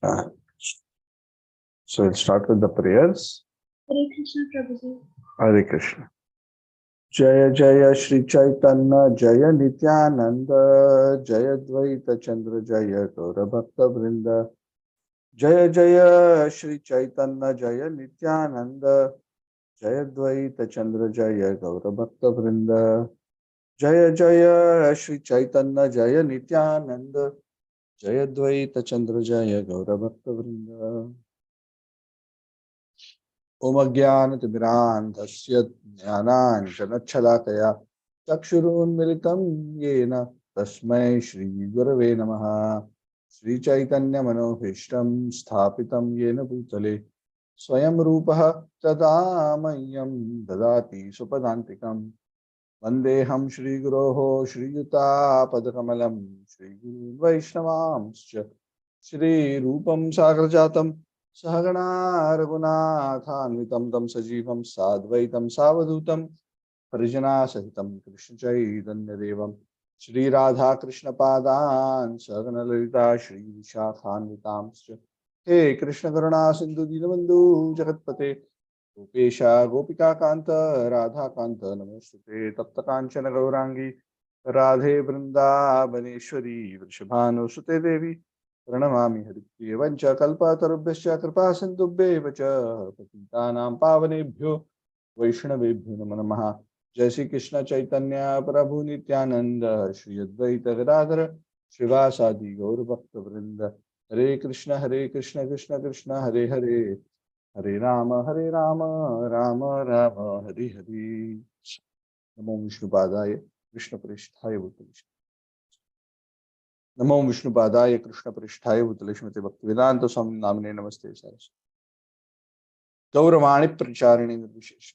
Uh, so we'll start with the prayers. Hare Krishna, Prabhuji. Hare Krishna. Jaya Jaya Shri Chaitanya Jaya Nityananda Jaya Dvaita Chandra Jaya Gaura Bhakta Vrinda Jaya Jaya Shri Chaitanya Jaya Nityananda Jaya Dvaita Chandra Jaya Gaura Bhakta Vrinda Jaya Jaya Shri Chaitanya Jaya Nityananda Jaya Dvaita Chandra Jaya Gaura Bhakta Vrinda Om Ajnanatimirandhasya Jnananjanachhalakaya Chakshurunmilitam Yena Tasmai Shri Gurave Namaha Shri Chaitanya Manohishtam Sthapitam Yena Bhutale Swayam Rupaha Tadamayam Dadati Supadantikam Vandeham Shri Guroho Shri Yuta Padakamalam Shri Guru Vaishnavamscha Shri Rupam Sagrajatam Sahagana Raghunathanvitam Tam Sajivam Sadvaitam Savadutam Parijana Sahitam Krishna Chaitanya Devam Shri Radha Krishna Padan Sagana Lalita Shri Vishakhanvitamscha He Krishna Karuna Sindhu Dinabandhu Jagatpate Gopesha Gopika Kanta Radha Kanta Namostute Tapta Kanchana Gaurangi Radhe Vrindavaneshwari Vrishabhanu Sute Devi Pranamami Haripriya Vancha Kalpatarubhyascha Kripa Sindhubhyeva cha Patitanam Pavanebhyo Vaishnavebhyo Namo Namaha Jai Shri Krishna Chaitanya Prabhu Nityananda Shri Advaita Gadadhara Srivasadi Gaur Bhakta Vrinda Hare Krishna Krishna Krishna Hare Hare Hare Rama, Rama Rama, Hare Hare. Namo Vishnupadaya, Krishna Prishthaya Bhutale. Namo Vishnupadaya, Krishna Prishthaya Bhutale Shrimate Bhaktivedanta Swami Namine Namaste Saraswati. Gauravani Pracharine Nirvishesha.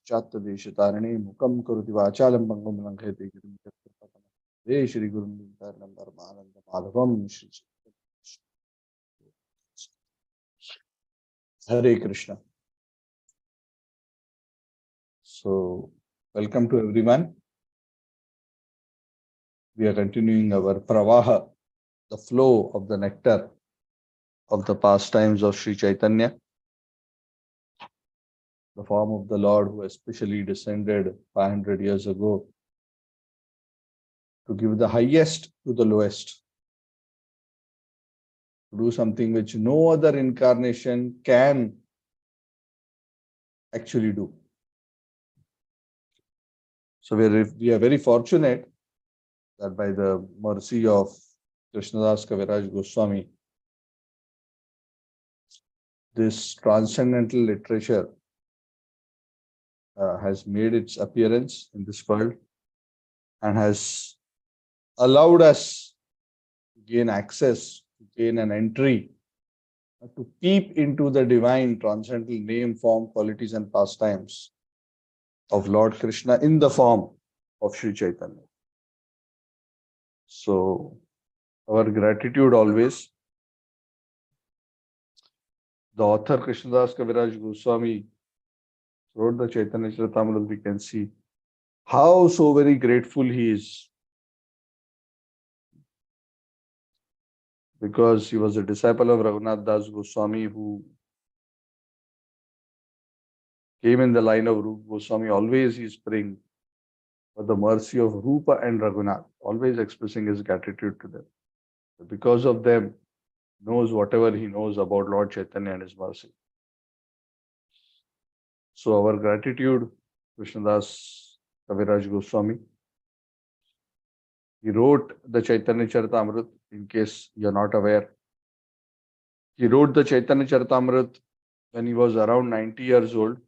Paschatya Deshatarine Mukam Karoti Vachalam Bangam Langhete Girim Chakrapatana. Jai Shri Guru Nitanam Dharmananda Madhavam Shri Hare Krishna. So, welcome to everyone. We are continuing our Pravaha, the flow of the nectar of the pastimes of Sri Chaitanya, the form of the Lord who especially descended 500 years ago to give the highest to the lowest, to do something which no other incarnation can actually do. So we are very fortunate that by the mercy of Krishnadas Kaviraj Goswami, this transcendental literature has made its appearance in this world and has allowed us to gain access, to gain an entry, to peep into the divine transcendental name, form, qualities and pastimes of Lord Krishna in the form of Sri Chaitanya. So our gratitude always. The author Krishnadas Kaviraj Goswami wrote the Chaitanya Charitamrita. We can see how so very grateful he is, because he was a disciple of Raghunath Das Goswami who came in the line of Rupa Goswami. Always he is praying for the mercy of Rupa and Raghunath, always expressing his gratitude to them. Because of them, knows whatever he knows about Lord Chaitanya and his mercy. So our gratitude, Krishnadas Kaviraj Goswami. He wrote the Chaitanya Charitamrita, in case you're not aware. He wrote the Chaitanya Charitamrita when he was around 90 years old.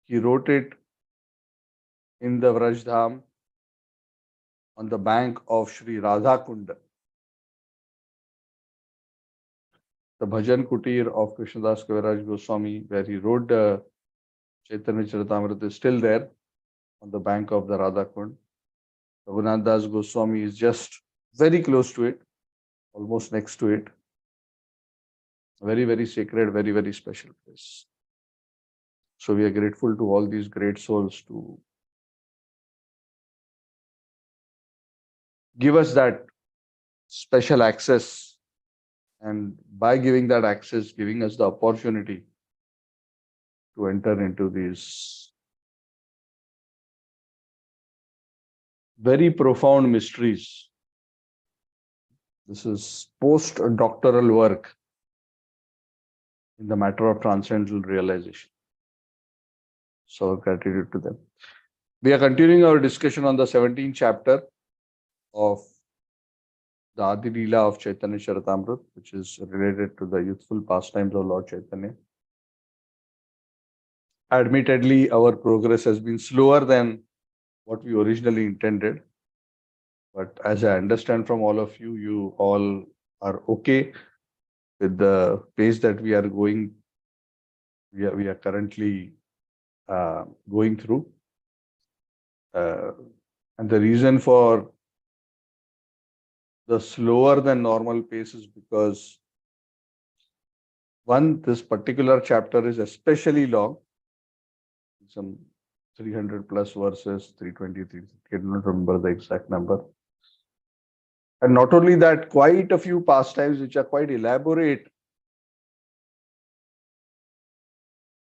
He wrote it in the Vrajdham on the bank of Sri Radha Kunda. The Bhajan Kutir of Krishnadas Kaviraj Goswami, where he wrote the Chaitanya Charitamrita, is still there on the bank of the Radha Kund. Raghunath Das Goswami is just very close to it, almost next to it. Very, very sacred, very, very special place. So we are grateful to all these great souls to give us that special access And by giving that access, giving us the opportunity to enter into these very profound mysteries. This is post-doctoral work in the matter of transcendental realization. So gratitude to them. We are continuing our discussion on the 17th chapter of the Adi Lila of Chaitanya Charitamrita, which is related to the youthful pastimes of Lord Chaitanya. Admittedly, our progress has been slower than what we originally intended. But as I understand from all of you, you all are okay with the pace that we are going. We are currently going through. And the reason for the slower than normal pace is because one, this particular chapter is especially long, some 300 plus verses, 323, I cannot remember the exact number. And not only that, quite a few pastimes which are quite elaborate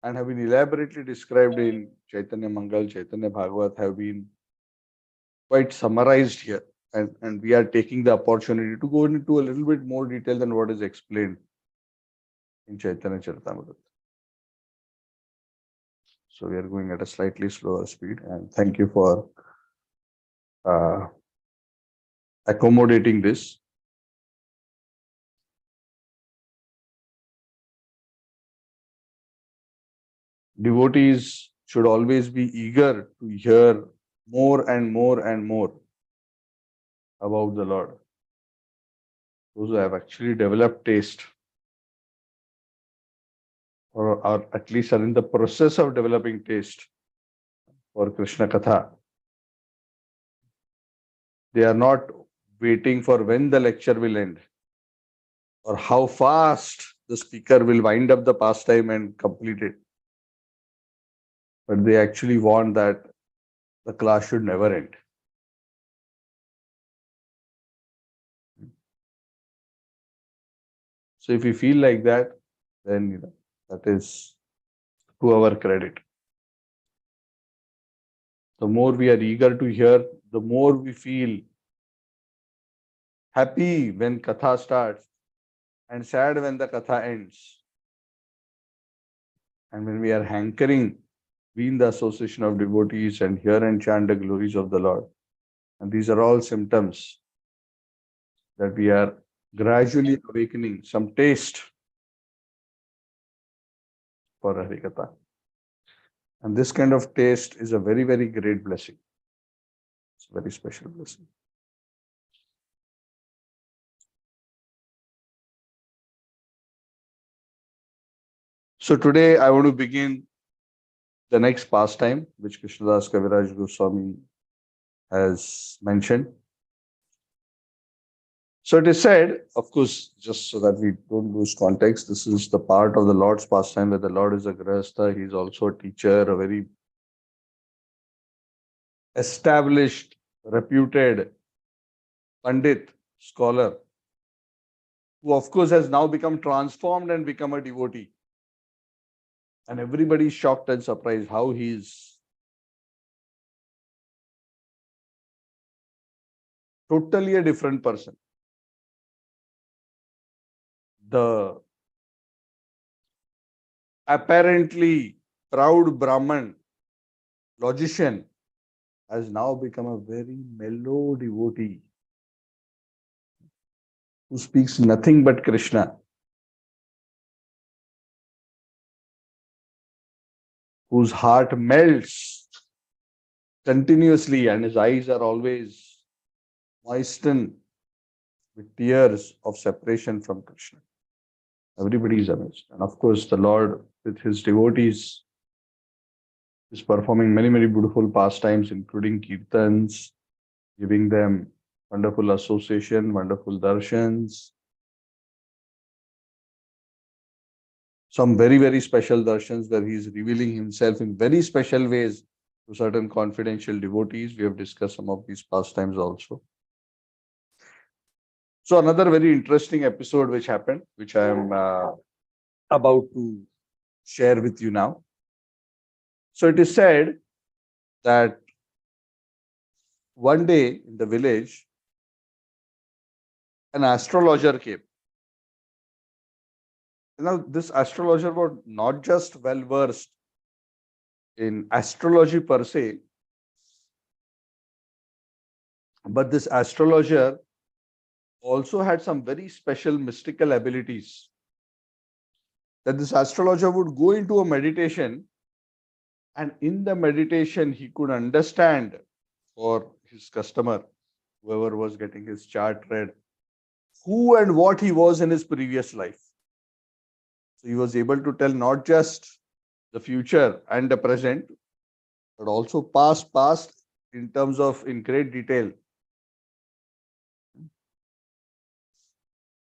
and have been elaborately described in Chaitanya Mangal, Chaitanya Bhagavat have been quite summarized here. And we are taking the opportunity to go into a little bit more detail than what is explained in Chaitanya Charitamrita. So we are going at a slightly slower speed, and thank you for accommodating this. Devotees should always be eager to hear more and more and more about the Lord. Those who have actually developed taste, or at least are in the process of developing taste for Krishna Katha, they are not waiting for when the lecture will end or how fast the speaker will wind up the pastime and complete it. But they actually want that the class should never end. So if we feel like that, then that is to our credit. The more we are eager to hear, the more we feel happy when Katha starts and sad when the Katha ends. And when we are hankering, be in the association of devotees and hear and chant the glories of the Lord. And these are all symptoms that we are gradually awakening some taste for Harikatha. And this kind of taste is a very, very great blessing. It's a very special blessing. So today I want to begin the next pastime, which Krishnadas Kaviraj Goswami has mentioned. So it is said, of course, just so that we don't lose context, this is the part of the Lord's pastime where the Lord is a grahastha. He is also a teacher, a very established, reputed Pandit, scholar, who of course has now become transformed and become a devotee. And everybody is shocked and surprised how he is totally a different person. The apparently proud Brahman, logician, has now become a very mellow devotee who speaks nothing but Krishna, whose heart melts continuously and his eyes are always moistened with tears of separation from Krishna. Everybody is amazed. And of course, the Lord, with his devotees, is performing many, many beautiful pastimes, including kirtans, giving them wonderful association, wonderful darshans, some very, very special darshans where he is revealing himself in very special ways to certain confidential devotees. We have discussed some of these pastimes also. So another very interesting episode which happened, which I am about to share with you now. So it is said that one day in the village, an astrologer came. Now, this astrologer was not just well versed in astrology per se, but this astrologer also had some very special mystical abilities. That this astrologer would go into a meditation, and in the meditation, he could understand for his customer, whoever was getting his chart read, who and what he was in his previous life. So he was able to tell not just the future and the present, but also past in terms of in great detail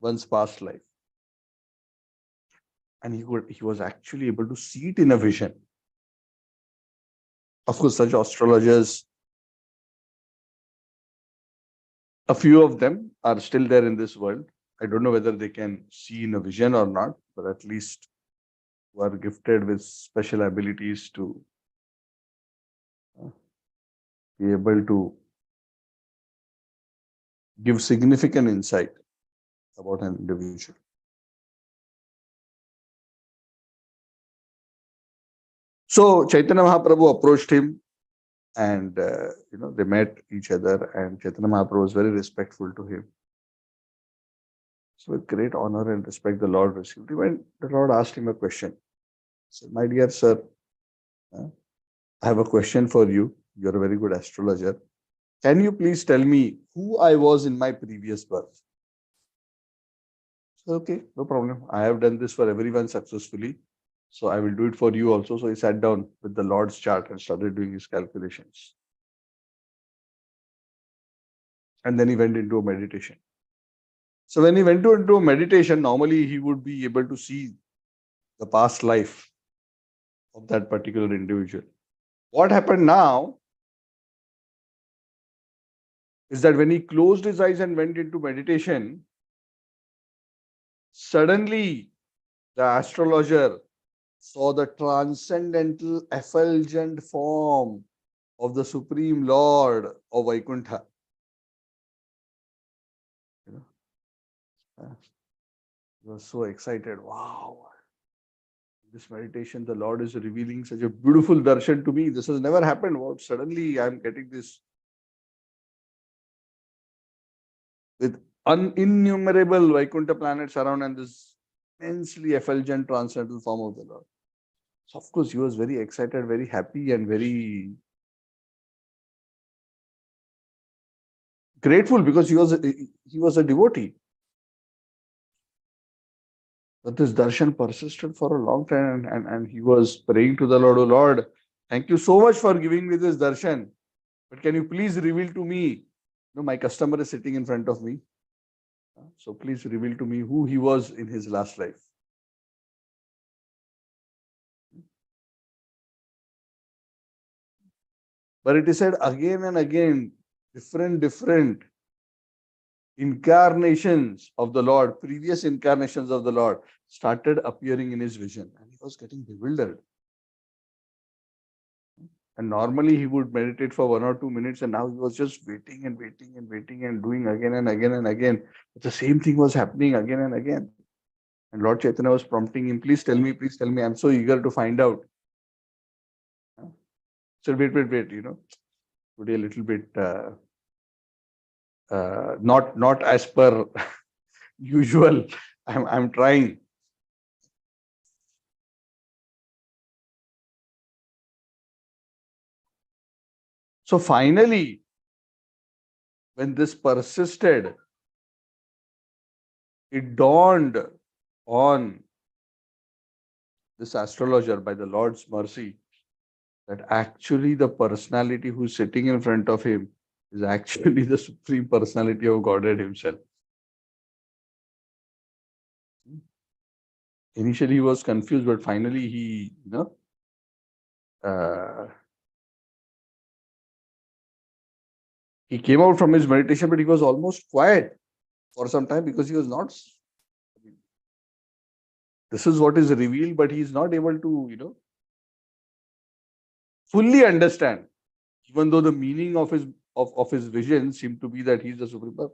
one's past life. And he was actually able to see it in a vision. Of course, such astrologers, a few of them are still there in this world. I don't know whether they can see in a vision or not, but at least who are gifted with special abilities to uh, be able to give significant insight about an individual. So Chaitanya Mahaprabhu approached him, and they met each other, and Chaitanya Mahaprabhu was very respectful to him. So with great honor and respect, the Lord received him, and the Lord asked him a question. He said, "My dear sir, I have a question for you. You're a very good astrologer. Can you please tell me who I was in my previous birth?" So, okay, no problem. I have done this for everyone successfully. So I will do it for you also. So he sat down with the Lord's chart and started doing his calculations. And then he went into a meditation. So when he went into a meditation, normally he would be able to see the past life of that particular individual. What happened now is that when he closed his eyes and went into meditation, suddenly the astrologer saw the transcendental effulgent form of the Supreme Lord of Vaikuntha. He was so excited. Wow. This meditation, the Lord is revealing such a beautiful darshan to me. This has never happened. Wow, suddenly I'm getting this with innumerable Vaikuntha planets around and this immensely effulgent transcendental form of the Lord. So of course, he was very excited, very happy, and very grateful because he was a devotee. But this darshan persisted for a long time, and he was praying to the Lord, "Oh Lord, thank you so much for giving me this darshan. But can you please reveal to me? My customer is sitting in front of me. So please reveal to me who he was in his last life." But it is said again and again, different incarnations of the Lord, previous incarnations of the Lord started appearing in his vision, and he was getting bewildered. And normally he would meditate for 1 or 2 minutes, and now he was just waiting and waiting and waiting and doing again and again and again. But the same thing was happening again and again. And Lord Chaitanya was prompting him, please tell me. I'm so eager to find out. So wait. Today a little bit not as per usual. I'm trying. So finally, when this persisted, it dawned on this astrologer by the Lord's mercy that actually the personality who's sitting in front of him is actually the Supreme Personality of Godhead himself. Initially he was confused, but finally uh, he came out from his meditation, but he was almost quiet. for some time because he was not. This is what is revealed, but he is not able to, fully understand. Even though the meaning of his vision seemed to be that he's the supreme. But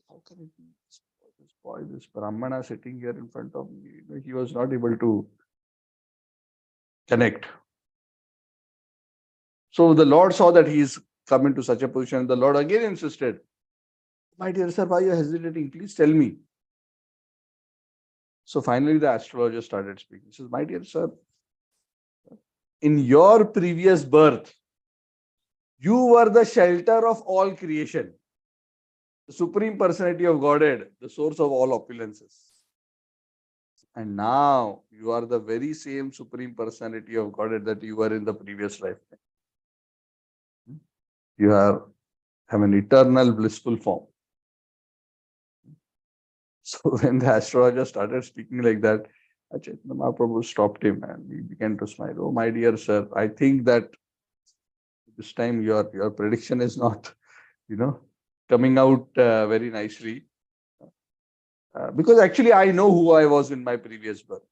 how can it be? This boy, this Brahmana sitting here in front of me, he was not able to connect. So the Lord saw that he is come into such a position. The Lord again insisted, "My dear sir, why are you hesitating? Please tell me." So finally, the astrologer started speaking. He says, "My dear sir, in your previous birth, you were the shelter of all creation, the supreme personality of Godhead, the source of all opulences. And now you are the very same supreme personality of Godhead that you were in the previous lifetime. You have an eternal blissful form." So when the astrologer started speaking like that, Chaitanya Mahaprabhu stopped him and he began to smile. "Oh, my dear sir, I think that this time your prediction is not, coming out very nicely. Because actually I know who I was in my previous birth.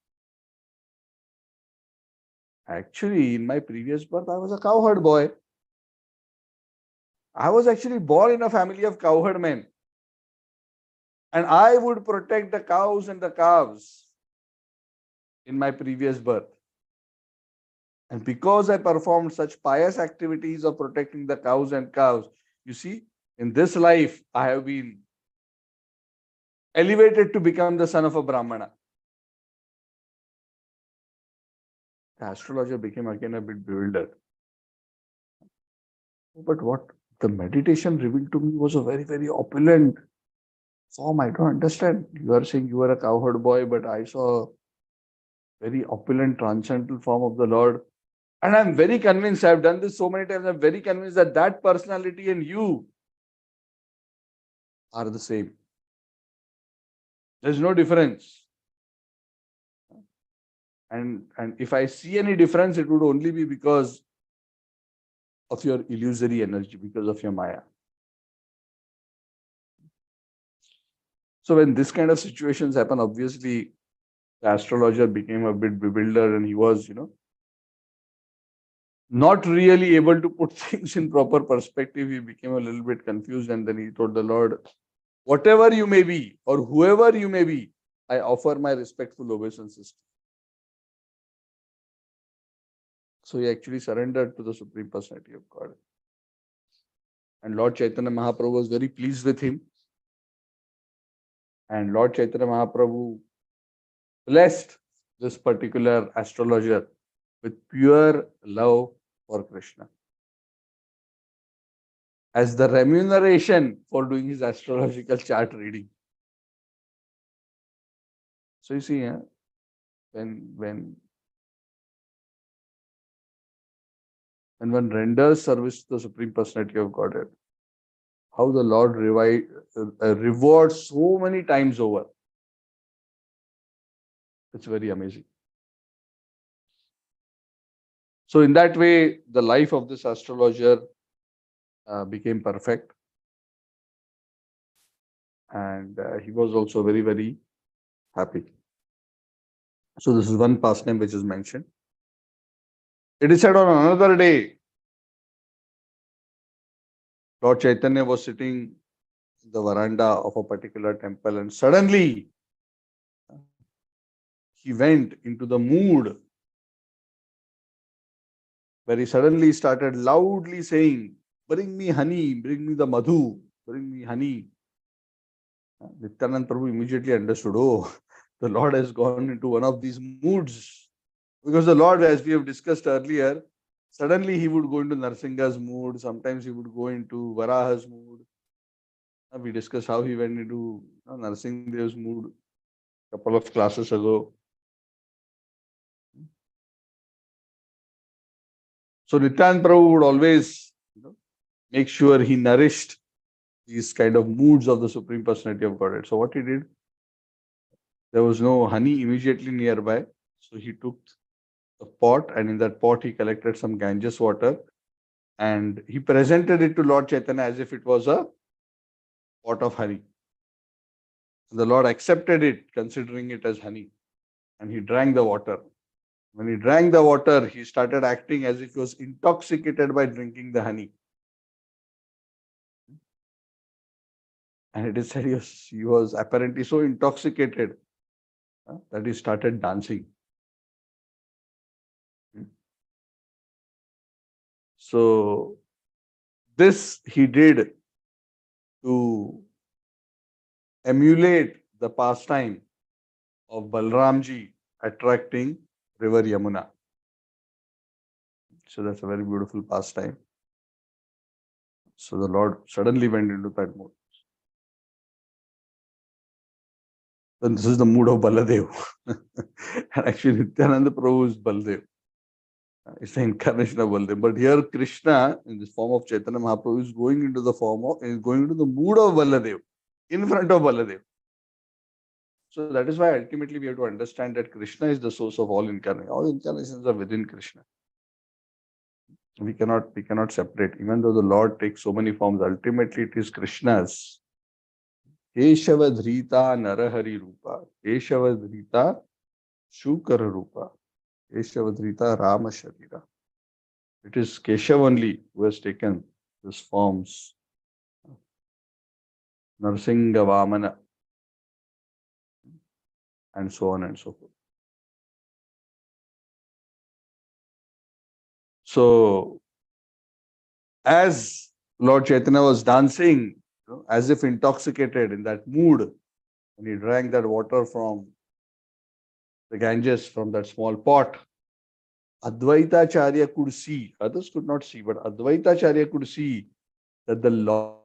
Actually, in my previous birth, I was a cowherd boy. I was actually born in a family of cowherd men. And I would protect the cows and the calves in my previous birth. And because I performed such pious activities of protecting the cows and calves, you see, in this life, I have been elevated to become the son of a Brahmana." The astrologer became again a bit bewildered. But what the meditation revealed to me was a very, very opulent form. I don't understand. You are saying you were a cowherd boy, but I saw a very opulent transcendental form of the Lord. And I'm very convinced, I've done this so many times, I'm very convinced that that personality and you are the same. There's no difference. And if I see any difference, it would only be because of your illusory energy, because of your Maya. So when this kind of situations happen, obviously the astrologer became a bit bewildered and he was, not really able to put things in proper perspective. He became a little bit confused and then he told the Lord, "Whatever you may be or whoever you may be, I offer my respectful obeisances." So he actually surrendered to the Supreme Personality of God. And Lord Chaitanya Mahaprabhu was very pleased with him. And Lord Chaitanya Mahaprabhu blessed this particular astrologer with pure love for Krishna as the remuneration for doing his astrological chart reading. So you see, when one renders service to the Supreme Personality of Godhead, how the Lord rewards so many times over. It's very amazing. So in that way, the life of this astrologer became perfect. And he was also very, very happy. So this is one pastime which is mentioned. It is said on another day, Lord Chaitanya was sitting in the veranda of a particular temple and suddenly he went into the mood where he suddenly started loudly saying, "Bring me honey, bring me the madhu, bring me honey." Nityanand Prabhu immediately understood, oh, the Lord has gone into one of these moods. Because the Lord, as we have discussed earlier, suddenly he would go into Narsinga's mood, sometimes he would go into Varaha's mood. We discussed how he went into Narsinghdev's mood a couple of classes ago. So Nityanand Prabhu would always make sure he nourished these kind of moods of the Supreme Personality of Godhead. So what he did, there was no honey immediately nearby. So he took a pot and in that pot he collected some Ganges water and he presented it to Lord Chaitanya as if it was a pot of honey. The Lord accepted it, considering it as honey, and he drank the water. When he drank the water, he started acting as if he was intoxicated by drinking the honey. And it is said he was apparently so intoxicated that he started dancing. So this he did to emulate the pastime of Balramji attracting river Yamuna. So that's a very beautiful pastime. So the Lord suddenly went into that mood. And this is the mood of Baladev. And actually Nityananda Prabhu is Baladev. It's the incarnation of Baladev. But here Krishna, in this form of Chaitanya Mahaprabhu, is going into the mood of Baladev, in front of Baladev. So that is why ultimately we have to understand that Krishna is the source of all incarnations. All incarnations are within Krishna. We cannot separate. Even though the Lord takes so many forms, ultimately it is Krishna's. Keshava Dhrita Narahari Rupa. Keshava Dhrita Shukara Rupa. Keshava Dhrita Rama Sharira. It is Keshav only who has taken these forms. Narsingha Vamana. And so on and so forth. So, as Lord Chaitanya was dancing, as if intoxicated in that mood, when he drank that water from the Ganges, from that small pot, Advaitacharya could see, others could not see, but Advaitacharya could see that the Lord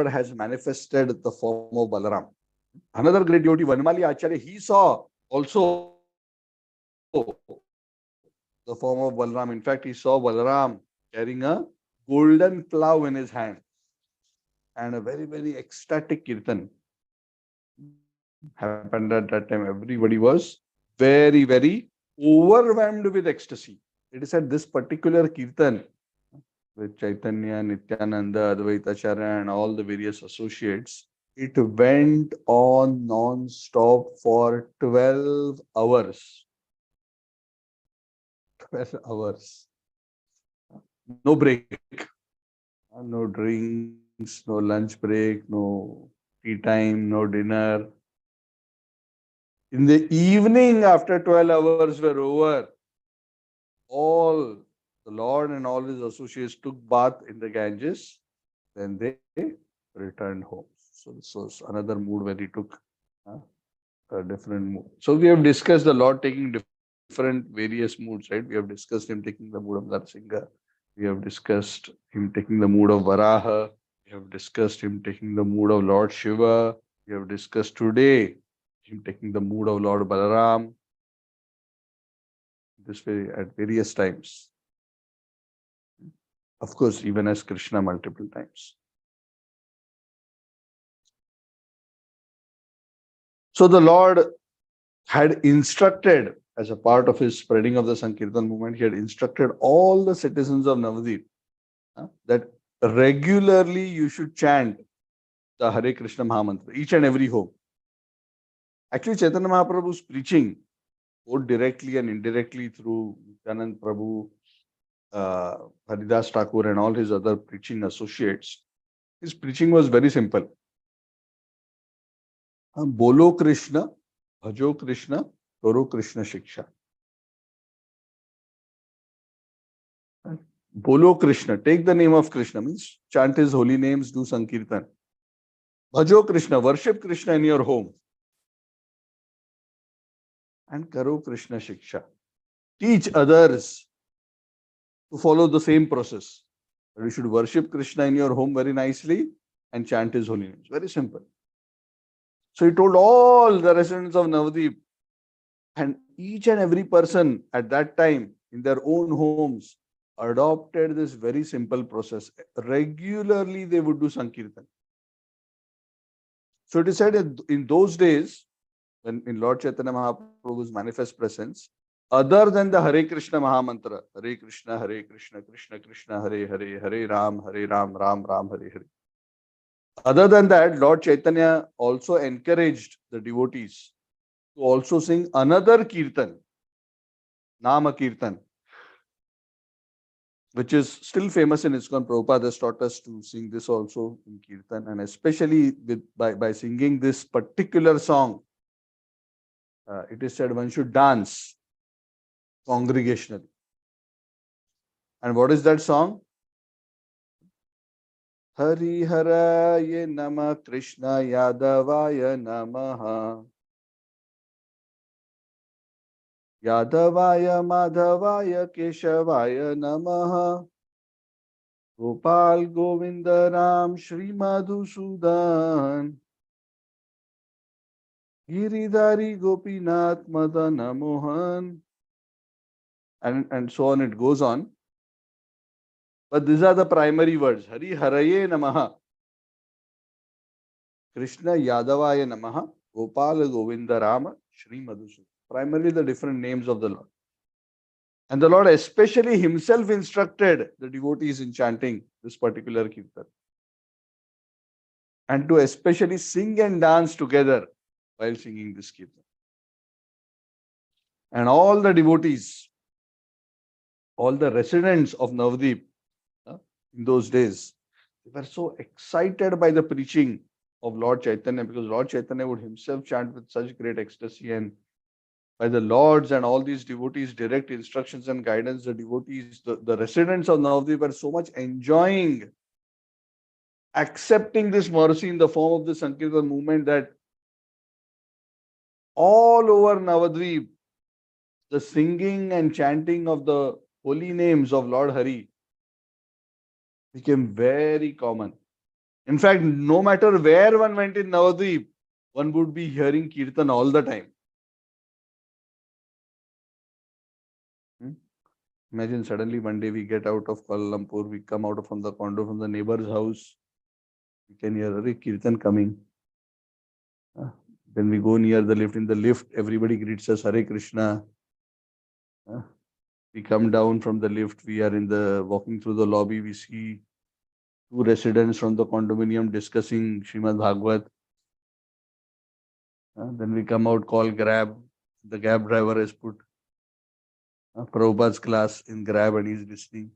has manifested the form of Balaram. Another great devotee, Vanmali Acharya, he saw also the form of Balaram. In fact, he saw Balaram carrying a golden plough in his hand and a very, very ecstatic kirtan happened at that time. Everybody was very, very overwhelmed with ecstasy. It is at this particular kirtan with Chaitanya, Nityananda, Advaitacharya and all the various associates, it went on non-stop for 12 hours. 12 hours. No break. No drinks, no lunch break, no tea time, no dinner. In the evening, after 12 hours were over, all the Lord and all his associates took bath in the Ganges. Then they returned home. So this was another mood where he took a different mood. So we have discussed the Lord taking different various moods, right? We have discussed him taking the mood of Narsingha. We have discussed him taking the mood of Varaha. We have discussed him taking the mood of Lord Shiva. We have discussed today him taking the mood of Lord Balaram. This way at various times. Of course, even as Krishna multiple times. So the Lord had instructed, as a part of his spreading of the Sankirtan movement, he had instructed all the citizens of Navadvip that regularly you should chant the Hare Krishna Mahamantra, each and every home. Actually, Chaitanya Mahaprabhu's preaching, both directly and indirectly through Nityanand Prabhu, Haridas Thakur and all his other preaching associates, his preaching was very simple. Bolo Krishna, Bhajo Krishna, Karo Krishna Shiksha. Bolo Krishna, take the name of Krishna, means chant his holy names, do Sankirtan. Bhajo Krishna, worship Krishna in your home. And Karo Krishna Shiksha. Teach others to follow the same process. You should worship Krishna in your home very nicely and chant his holy names. Very simple. So he told all the residents of Navadvip and each and every person at that time in their own homes adopted this very simple process. Regularly they would do Sankirtan. So it is said in those days, when in Lord Chaitanya Mahaprabhu's manifest presence, other than the Hare Krishna Mahamantra, Hare Krishna, Krishna Krishna, Hare Hare, Hare Ram, Ram Ram, Hare Hare. Other than that, Lord Chaitanya also encouraged the devotees to also sing another kirtan, Nama Kirtan, which is still famous in ISKCON. Prabhupada has taught us to sing this also in kirtan, and especially by singing this particular song, it is said one should dance congregationally. And what is that song? Hari Haraya Nama Krishna Yadavaya Namaha Yadavaya Madhavaya Keshavaya Namaha Gopal Govinda Ram Shri Madhusudan Giridhari Gopinath Madana Mohan, and so on it goes on. But these are the primary words. Hari Haraye Namaha, Krishna Yadavaya Namaha, Gopal Govinda Rama, Shri Madhusudan. Primarily the different names of the Lord. And the Lord especially himself instructed the devotees in chanting this particular kirtan. And to especially sing and dance together while singing this kirtan. And all the devotees, all the residents of Navadvip in those days, they were so excited by the preaching of Lord Chaitanya, because Lord Chaitanya would himself chant with such great ecstasy, and by the Lord's and all these devotees' direct instructions and guidance, the devotees, the residents of Navadvip were so much enjoying, accepting this mercy in the form of the Sankirtan movement, that all over Navadvip, the singing and chanting of the holy names of Lord Hari became very common. In fact, no matter where one went in Navadvip, one would be hearing kirtan all the time. Imagine suddenly one day we get out of Kuala Lumpur, we come out from the condo, from the neighbor's house, we can hear a kirtan coming. Then we go near the lift. In the lift, everybody greets us, Hare Krishna. We come down from the lift, we are walking through the lobby, we see two residents from the condominium discussing Srimad Bhagavad. Then we come out, call Grab. The cab driver has put Prabhupada's class in Grab and he's listening.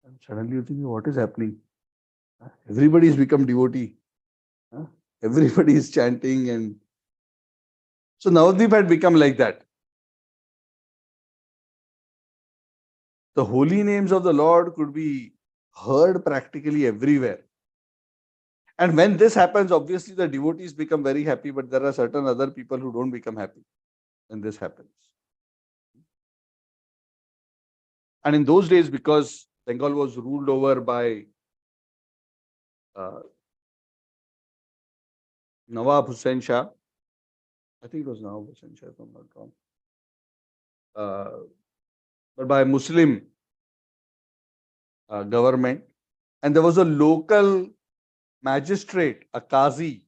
And suddenly you think, what is happening? Everybody has become devotee. Everybody is chanting, and so Navadvip had become like that. The holy names of the Lord could be heard practically everywhere. And when this happens, obviously the devotees become very happy, but there are certain other people who don't become happy when this happens. And in those days, because Bengal was ruled over by Nawab Hussain Shah, I think it was Nawab Hussain Shah, if I'm not wrong, but by Muslim government, and there was a local magistrate, a Qazi,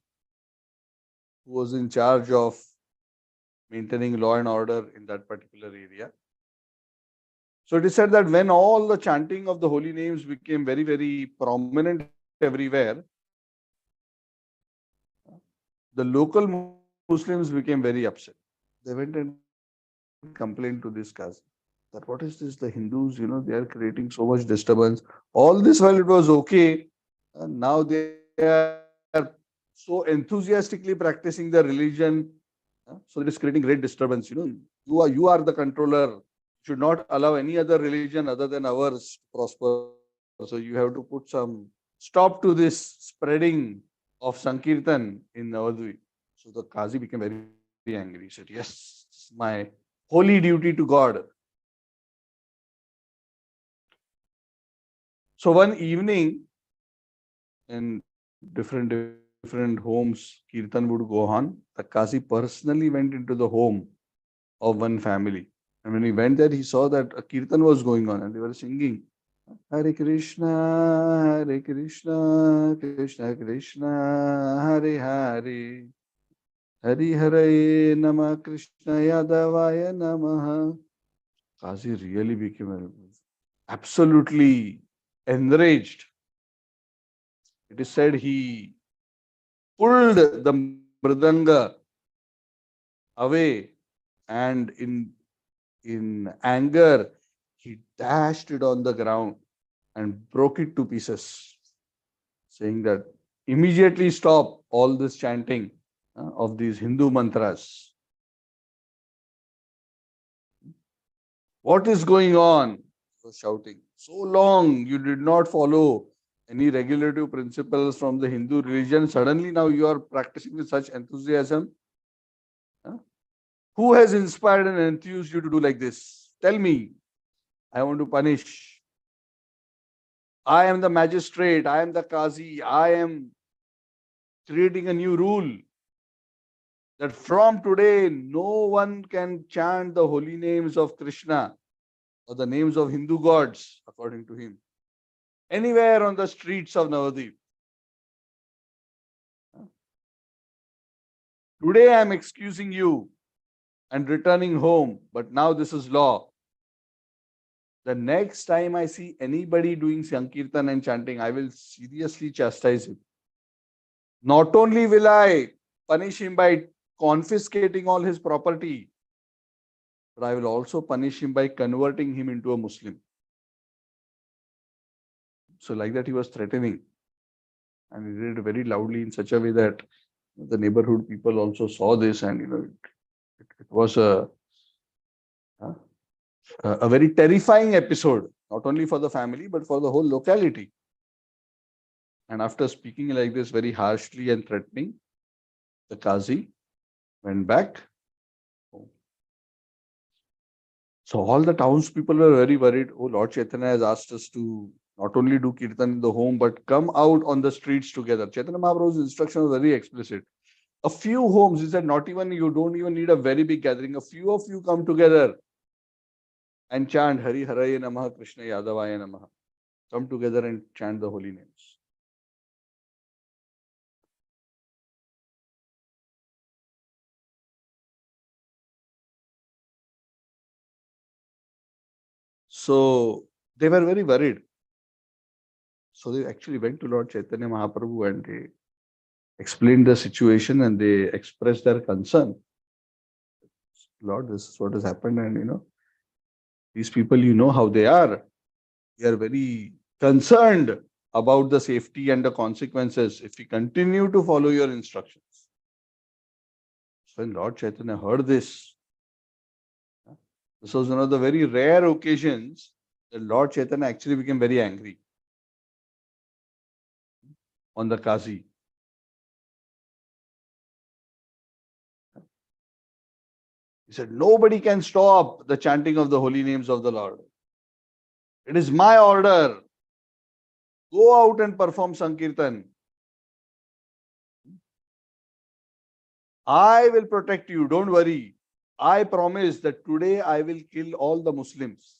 who was in charge of maintaining law and order in that particular area. So it is said that when all the chanting of the holy names became very, very prominent everywhere, the local Muslims became very upset. They went and complained to this Qazi that what is this? The Hindus, they are creating so much disturbance. All this while it was okay, and now they are so enthusiastically practicing their religion. So it is creating great disturbance. You are the controller. Should not allow any other religion other than ours to prosper. So you have to put some stop to this spreading of Sankirtan in Navadvip. So the Qazi became very, very angry. He said, yes, it's my holy duty to God. So one evening, in different homes, Kirtan would go on. The Qazi personally went into the home of one family. And when he went there, he saw that a Kirtan was going on and they were singing, Hare Krishna, Hare Krishna, Krishna Krishna, Hare Hare, Hare Hare, Nama Krishna Yadavaya Namaha. Qazi really became absolutely enraged. It is said he pulled the mridanga away, and in anger, he dashed it on the ground and broke it to pieces, saying that immediately stop all this chanting of these Hindu mantras. What is going on? He was shouting. So long you did not follow any regulative principles from the Hindu religion. Suddenly now you are practicing with such enthusiasm. Huh? Who has inspired and enthused you to do like this? Tell me. I want to punish. I am the magistrate. I am the Qazi. I am creating a new rule that from today no one can chant the holy names of Krishna or the names of Hindu gods, according to him, anywhere on the streets of Navadip. Today I am excusing you and returning home, but now this is law. The next time I see anybody doing Sankirtan and chanting, I will seriously chastise him. Not only will I punish him by confiscating all his property, but I will also punish him by converting him into a Muslim. So like that he was threatening. And he did it very loudly in such a way that the neighborhood people also saw this, and it was a very terrifying episode, not only for the family but for the whole locality. And after speaking like this very harshly and threatening, the Qazi went back home. So all the townspeople were very worried. Oh, Lord Chaitanya has asked us to not only do kirtan in the home, but come out on the streets together. Chaitanya Mahaprabhu's instruction was very explicit. A few homes, he said, not even, you don't even need a very big gathering. A few of you come together and chant Hari Haraye Namaha, Krishna Yadavaya Namaha. Come together and chant the holy names. So they were very worried. So they actually went to Lord Chaitanya Mahaprabhu and they explained the situation and they expressed their concern. Lord, this is what has happened, and these people, you know how they are. They are very concerned about the safety and the consequences if we continue to follow your instructions. So when Lord Chaitanya heard this was one of the very rare occasions that Lord Chaitanya actually became very angry on the Qazi. He said, nobody can stop the chanting of the holy names of the Lord. It is my order. Go out and perform Sankirtan. I will protect you. Don't worry. I promise that today I will kill all the Muslims.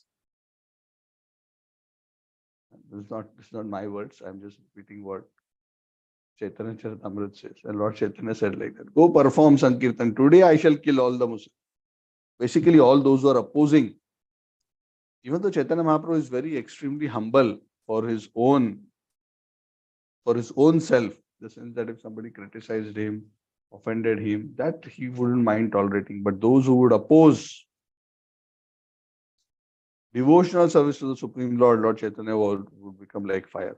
This is not my words. I'm just repeating what Chaitanya Charitamrita says. And Lord Chaitanya said like that. Go perform Sankirtan. Today I shall kill all the Muslims. Basically, all those who are opposing. Even though Chaitanya Mahaprabhu is very extremely humble for his own self, the sense that if somebody criticized him, offended him, that he wouldn't mind tolerating. But those who would oppose devotional service to the Supreme Lord, Lord Chaitanya would become like fire.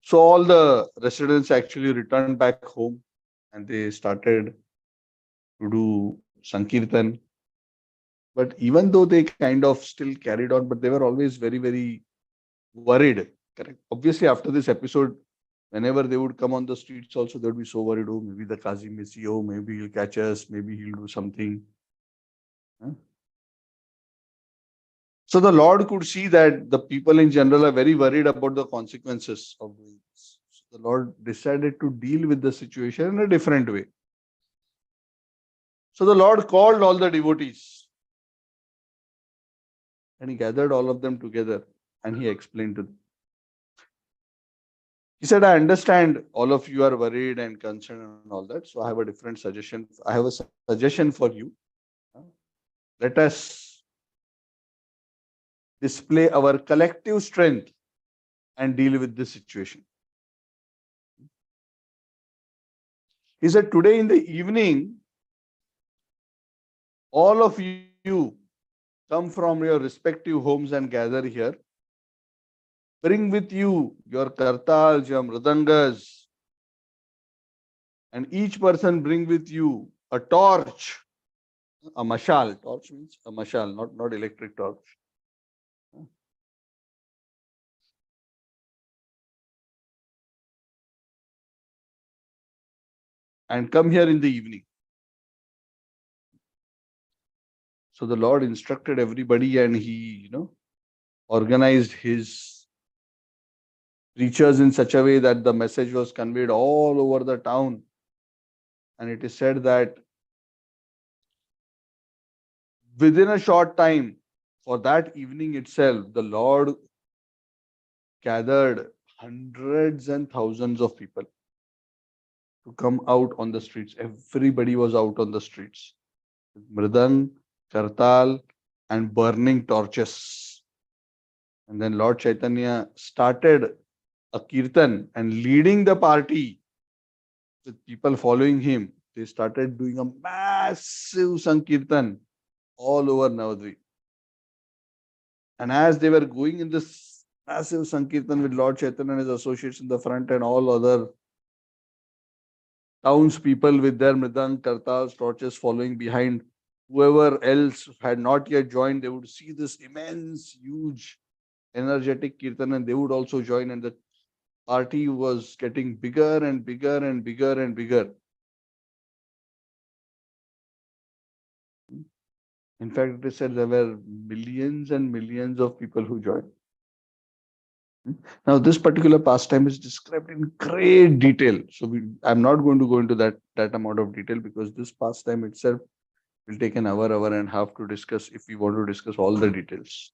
So all the residents actually returned back home and they started to do Sankirtan. But even though they kind of still carried on, but they were always very, very worried. Correct. Obviously, after this episode, whenever they would come on the streets also, they would be so worried. Oh, maybe the Qazi may see, oh, maybe he'll catch us, maybe he'll do something. Huh? So the Lord could see that the people in general are very worried about the consequences of doing this. So the Lord decided to deal with the situation in a different way. So the Lord called all the devotees and he gathered all of them together and he explained to them. He said, I understand all of you are worried and concerned and all that. So I have a different suggestion. I have a suggestion for you. Let us display our collective strength and deal with this situation. He said, today in the evening, all of you come from your respective homes and gather here. Bring with you your kartals, your mridangas, and each person bring with you a torch, a mashal. Torch means a mashal, not electric torch. And come here in the evening. So the Lord instructed everybody, and he, organized his preachers in such a way that the message was conveyed all over the town. And it is said that within a short time, for that evening itself, the Lord gathered hundreds and thousands of people to come out on the streets. Everybody was out on the streets. Mridang, Kartal, and burning torches. And then Lord Chaitanya started a kirtan, and leading the party with people following him, they started doing a massive Sankirtan all over Navadvip. And as they were going in this massive Sankirtan with Lord Chaitanya and his associates in the front, and all other townspeople with their mridang, kartals, torches following behind, whoever else had not yet joined, they would see this immense, huge, energetic kirtan, and they would also join, and the party was getting bigger and bigger and bigger and bigger. In fact, it is said there were millions and millions of people who joined. Now, this particular pastime is described in great detail. So I'm not going to go into that amount of detail, because this pastime itself will take an hour and a half to discuss if we want to discuss all the details.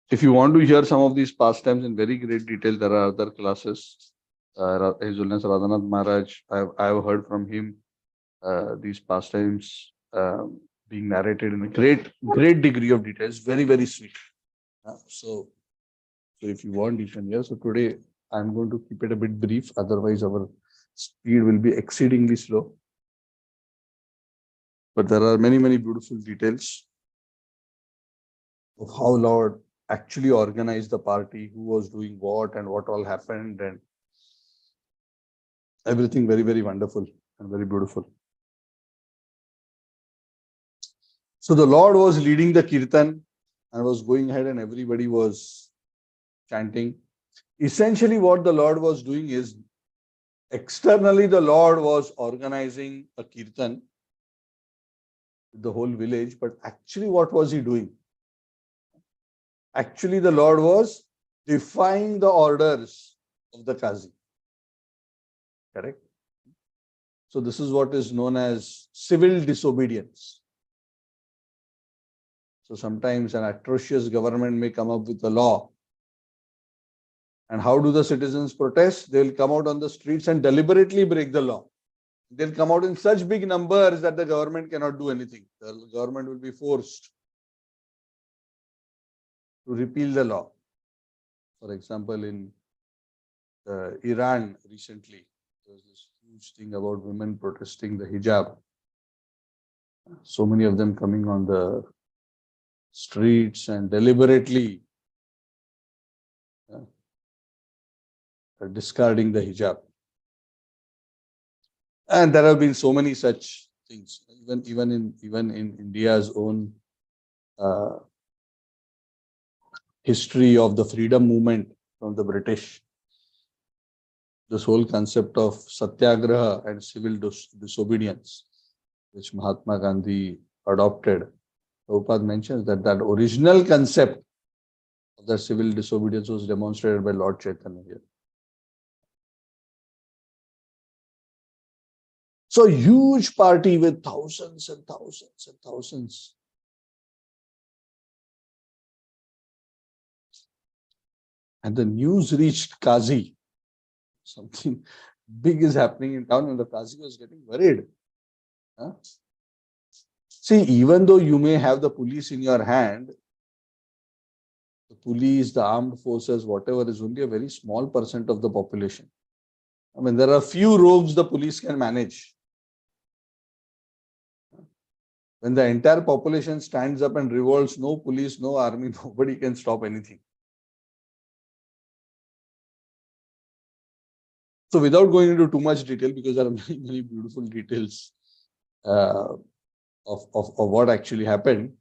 If you want to hear some of these pastimes in very great detail, there are other classes. His Holiness Radhanath Maharaj, I have heard from him these pastimes being narrated in a great degree of detail. It's very, very sweet. So if you want, you can hear. So today I'm going to keep it a bit brief. Otherwise, our speed will be exceedingly slow. But there are many, many beautiful details of how Lord actually organized the party, who was doing what, and what all happened, and everything very, very wonderful and very beautiful. So the Lord was leading the kirtan and was going ahead, and everybody was chanting. Essentially, what the Lord was doing is, externally, the Lord was organizing a kirtan with the whole village, but actually, what was he doing? Actually, the Lord was defying the orders of the Qazi. Correct? So this is what is known as civil disobedience. So sometimes an atrocious government may come up with a law. And how do the citizens protest? They will come out on the streets and deliberately break the law. They'll come out in such big numbers that the government cannot do anything. The government will be forced to repeal the law. For example, in Iran recently, there was this huge thing about women protesting the hijab. So many of them coming on the streets and deliberately discarding the hijab. And there have been so many such things, even in India's own history of the freedom movement from the British. This whole concept of satyagraha and civil disobedience, which Mahatma Gandhi adopted. Prabhupada mentions that original concept of the civil disobedience was demonstrated by Lord Chaitanya here. So huge party with thousands and thousands and thousands. And the news reached Qazi. Something big is happening in town, and the Qazi was getting worried. Huh? See, even though you may have the police in your hand, the police, the armed forces, whatever, is only a very small percent of the population. I mean, there are few rogues the police can manage. When the entire population stands up and revolts, no police, no army, nobody can stop anything. So without going into too much detail, because there are many, many beautiful details uh, of what actually happened,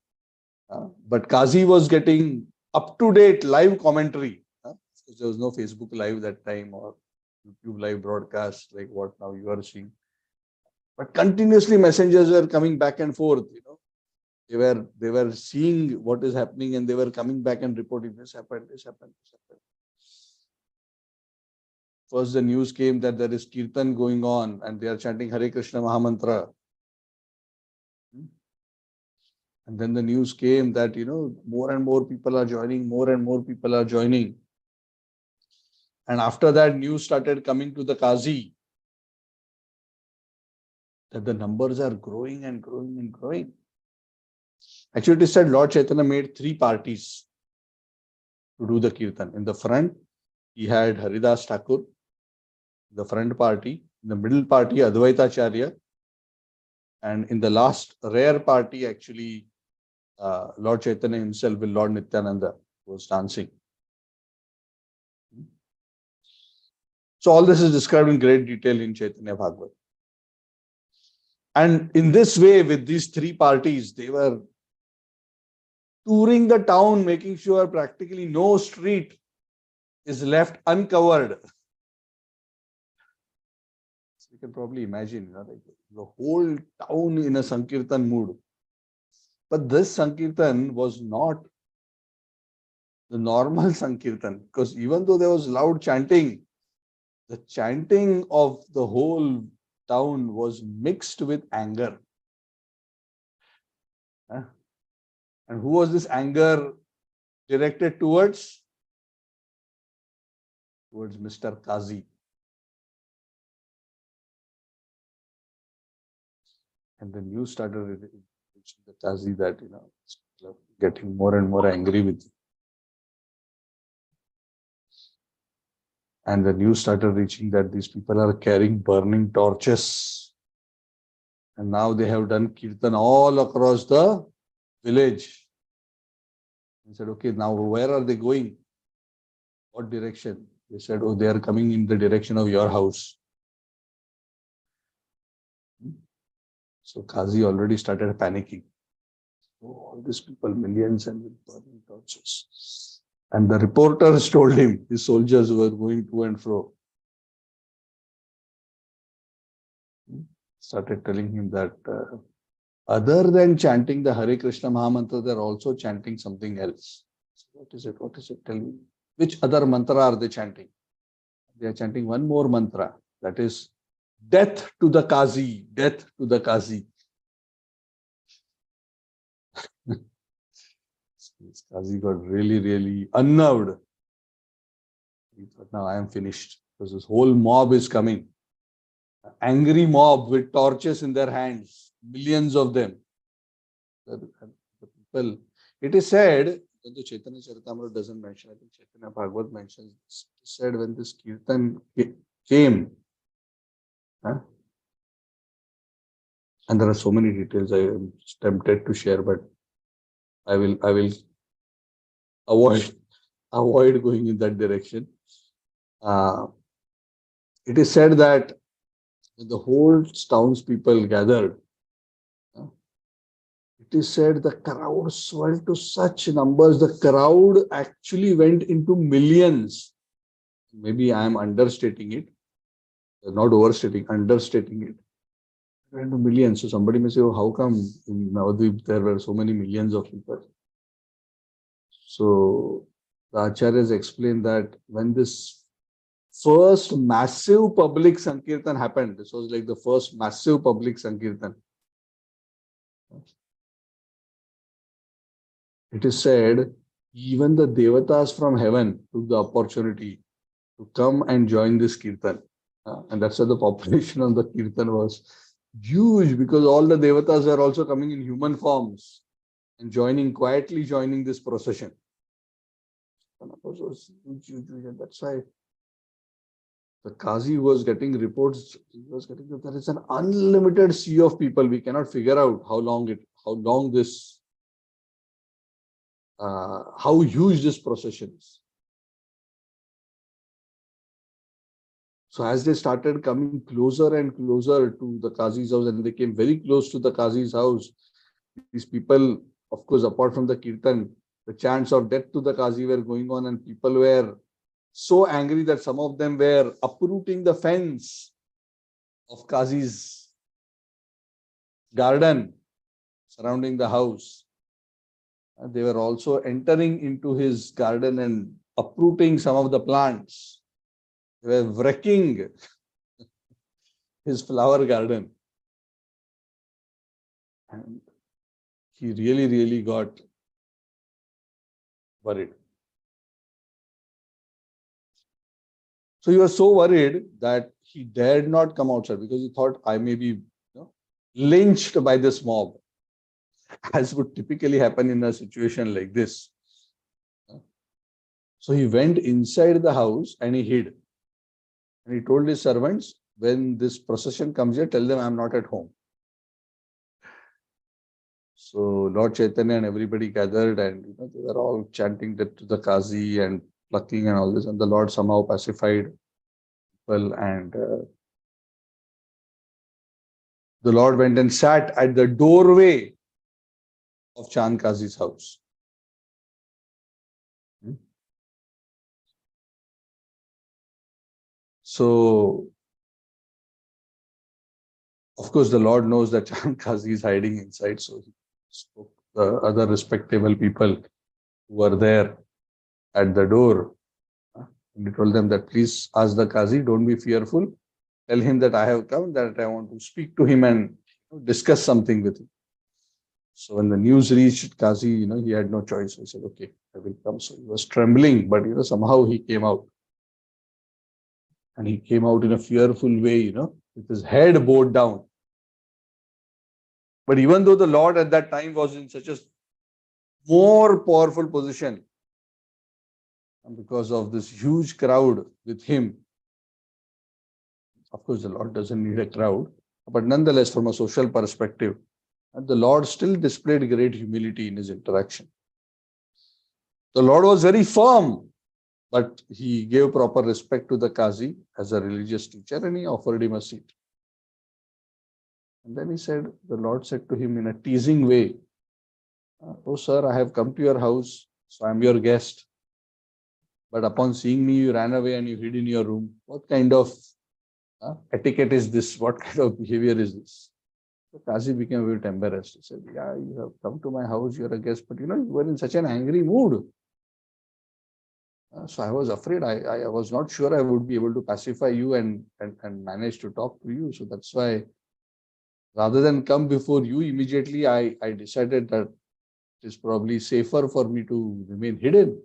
but Qazi was getting up-to-date live commentary. Because there was no Facebook Live that time or YouTube Live broadcast like what now you are seeing. But continuously messengers were coming back and forth. They were seeing what is happening and they were coming back and reporting this happened, this happened, this happened. First, the news came that there is Kirtan going on and they are chanting Hare Krishna Mahamantra. And then the news came that, more and more people are joining, more and more people are joining. And after that, news started coming to the Qazi that the numbers are growing and growing and growing. Actually, it is said Lord Chaitanya made 3 parties to do the Kirtan. In the front, he had Haridas Thakur, the front party. In the middle party, Advaita Acharya. And in the last rare party, actually, Lord Chaitanya himself with Lord Nityananda was dancing. So all this is described in great detail in Chaitanya Bhagavad. And in this way, with these 3 parties, they were touring the town, making sure practically no street is left uncovered. So you can probably imagine, like the whole town in a Sankirtan mood. But this Sankirtan was not the normal Sankirtan, because even though there was loud chanting, the chanting of the whole town was mixed with anger. And who was this anger directed towards? Towards Mr. Qazi. And the news started reaching the Qazi that, people are getting more and more angry with you. And the news started reaching that these people are carrying burning torches. And now they have done Kirtan all across the village. He said, okay, now where are they going? What direction? They said, oh, they are coming in the direction of your house. So Qazi already started panicking. Oh, all these people, millions and with burning torches. And the reporters told him, his soldiers were going to and fro, started telling him that other than chanting the Hare Krishna Mahamantra, they are also chanting something else. So what is it? What is it? Tell me. Which other mantra are they chanting? They are chanting one more mantra, that is death to the Qazi, death to the Qazi. This Qazi got really, really unnerved. He thought, now I am finished, because this whole mob is coming. An angry mob with torches in their hands, millions of them. The people, it is said, the Chaitanya Charitamrita doesn't mention, I think Chaitanya Bhagavad mentions this. It is said when this Kirtan came, and there are so many details I am tempted to share, but I will avoid going in that direction. It is said that when the whole townspeople gathered, it is said the crowd swelled to such numbers, the crowd actually went into millions. Maybe I am understating it, not overstating, understating it. Went to millions. So somebody may say, oh, how come in Navadvip there were so many millions of people? So the Acharyas explained that when this first massive public Sankirtan happened, this was like the first massive public Sankirtan. It is said, even the Devatas from heaven took the opportunity to come and join this Kirtan. And that's why the population of the Kirtan was huge, because all the devatas are also coming in human forms and quietly joining this procession. And of course, it was huge, and that's why the Qazi was getting reports. He was getting that there is an unlimited sea of people. We cannot figure out how huge this procession is. So as they started coming closer and closer to the Qazi's house, and they came very close to the Qazi's house, these people, of course, apart from the Kirtan, the chants of death to the Qazi were going on, and people were so angry that some of them were uprooting the fence of Qazi's garden surrounding the house. And they were also entering into his garden and uprooting some of the plants. They were wrecking his flower garden. And he really, really got worried. So he was so worried that he dared not come outside, because he thought, I may be lynched by this mob, as would typically happen in a situation like this. So he went inside the house and he hid. And he told his servants, when this procession comes here, tell them I'm not at home. So Lord Chaitanya and everybody gathered, and they were all chanting that to the Qazi and plucking and all this. And the Lord somehow pacified people, and the Lord went and sat at the doorway of Chand Qazi's house. So, of course, the Lord knows that Chand Qazi is hiding inside. So he spoke to the other respectable people who were there at the door. And he told them that please ask the Qazi, don't be fearful. Tell him that I have come, that I want to speak to him and discuss something with him. So when the news reached Qazi, he had no choice. He said, okay, I will come. So he was trembling, but somehow he came out. And he came out in a fearful way, with his head bowed down. But even though the Lord at that time was in such a more powerful position, and because of this huge crowd with him, of course, the Lord doesn't need a crowd, but nonetheless, from a social perspective, the Lord still displayed great humility in his interaction. The Lord was very firm, but he gave proper respect to the Qazi as a religious teacher, and he offered him a seat. And then the Lord said to him in a teasing way, oh sir, I have come to your house, so I am your guest. But upon seeing me, you ran away and you hid in your room. What kind of etiquette is this? What kind of behavior is this? The Qazi became a bit embarrassed. He said, yeah, you have come to my house, you're a guest, but you were in such an angry mood. So I was afraid. I was not sure I would be able to pacify you and manage to talk to you. So that's why, rather than come before you immediately, I decided that it is probably safer for me to remain hidden.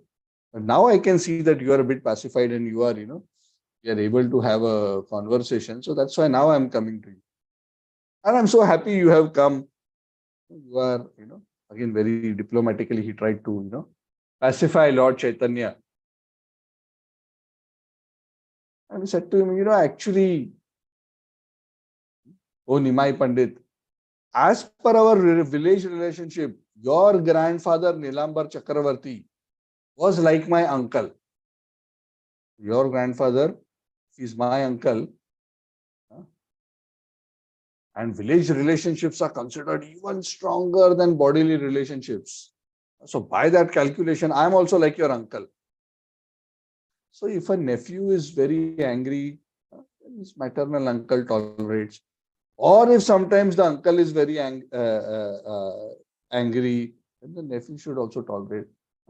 But now I can see that you are a bit pacified and you are, we are able to have a conversation. So that's why now I'm coming to you. And I'm so happy you have come. You are, again, very diplomatically, he tried to, pacify Lord Chaitanya. And he said to him, actually, oh Nimai Pandit, as per our village relationship, your grandfather Nilambar Chakravarti was like my uncle. Your grandfather is my uncle. And village relationships are considered even stronger than bodily relationships. So by that calculation, I'm also like your uncle. So if a nephew is very angry, his maternal uncle tolerates. Or if sometimes the uncle is very angry, then the nephew should also tolerate.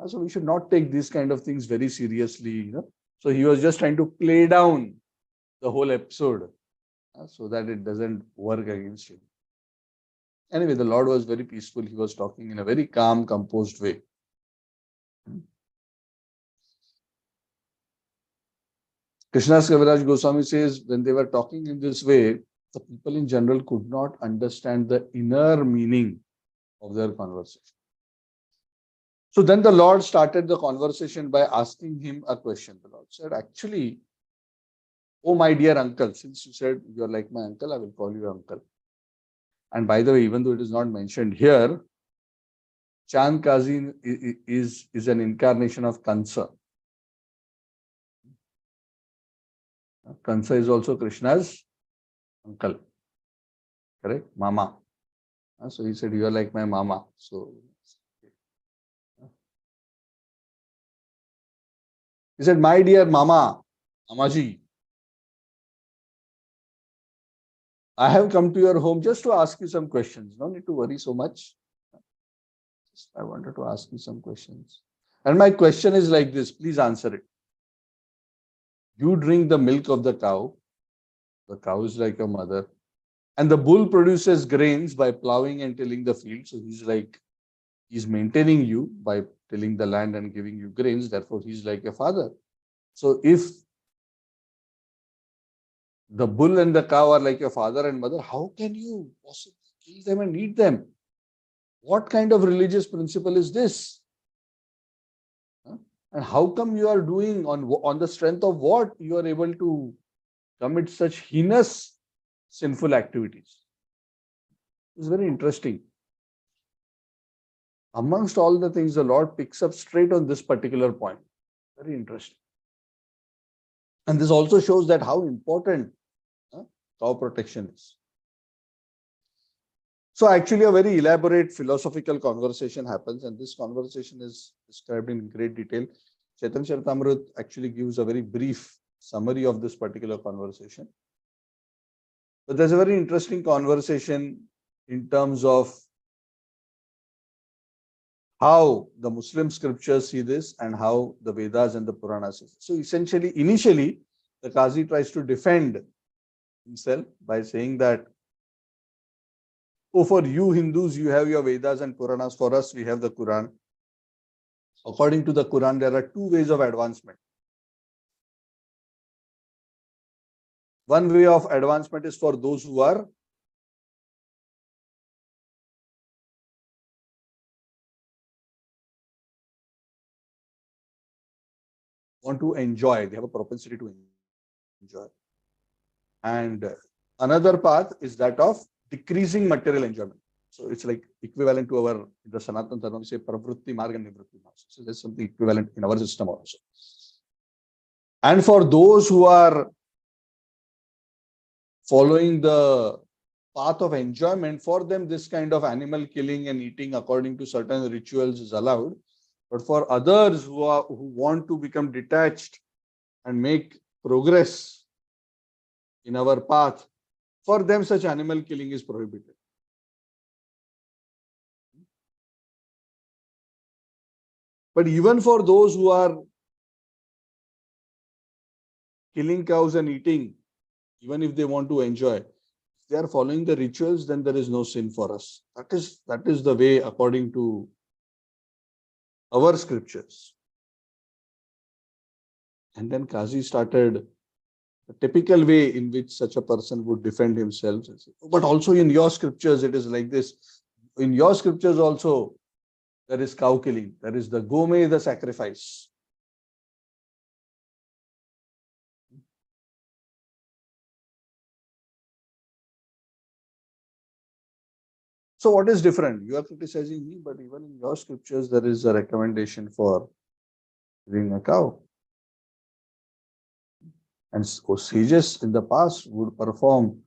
So we should not take these kind of things very seriously. So he was just trying to play down the whole episode so that it doesn't work against him. Anyway, the Lord was very peaceful. He was talking in a very calm, composed way. Krishnadas Kaviraj Goswami says when they were talking in this way, the people in general could not understand the inner meaning of their conversation. So then the Lord started the conversation by asking him a question. The Lord said, actually, oh my dear uncle, since you said you're like my uncle, I will call you uncle. And by the way, even though it is not mentioned here, Chand Kazi is an incarnation of Kansa. Kansa is also Krishna's uncle, correct? Mama. So he said, you are like my mama. So he said, my dear mama, Mamaji, I have come to your home just to ask you some questions. No need to worry so much. I wanted to ask you some questions. And my question is like this, please answer it. You drink the milk of the cow is like your mother, and the bull produces grains by plowing and tilling the field. So he's maintaining you by tilling the land and giving you grains, therefore he's like your father. So if the bull and the cow are like your father and mother, how can you possibly kill them and eat them? What kind of religious principle is this? And how come you are doing on the strength of what you are able to commit such heinous sinful activities? It's very interesting. Amongst all the things, the Lord picks up straight on this particular point. Very interesting. And this also shows that how important cow protection is. So actually a very elaborate philosophical conversation happens, and this conversation is described in great detail. Chaitanya Charitamrita actually gives a very brief summary of this particular conversation. But there's a very interesting conversation in terms of how the Muslim scriptures see this and how the Vedas and the Puranas see this. So essentially, initially, the Qazi tries to defend himself by saying that, oh, for you Hindus, you have your Vedas and Puranas. For us, we have the Quran. According to the Quran, there are two ways of advancement. One way of advancement is for those who are want to enjoy. They have a propensity to enjoy. And another path is that of decreasing material enjoyment. So it's like equivalent to the Sanatana Dharma, we say pravrutti marg and nivrutti marg. So there's something equivalent in our system also. And for those who are following the path of enjoyment, for them this kind of animal killing and eating according to certain rituals is allowed. But for others who want to become detached and make progress in our path, for them such animal killing is prohibited. But even for those who are killing cows and eating, even if they want to enjoy, if they are following the rituals, then there is no sin for us. That is the way according to our scriptures. And then Qazi started the typical way in which such a person would defend himself. But also in your scriptures, it is like this. In your scriptures also, there is cow killing. There is the Gome, the sacrifice. So what is different? You are criticizing me, but even in your scriptures, there is a recommendation for killing a cow. And sages in the past would perform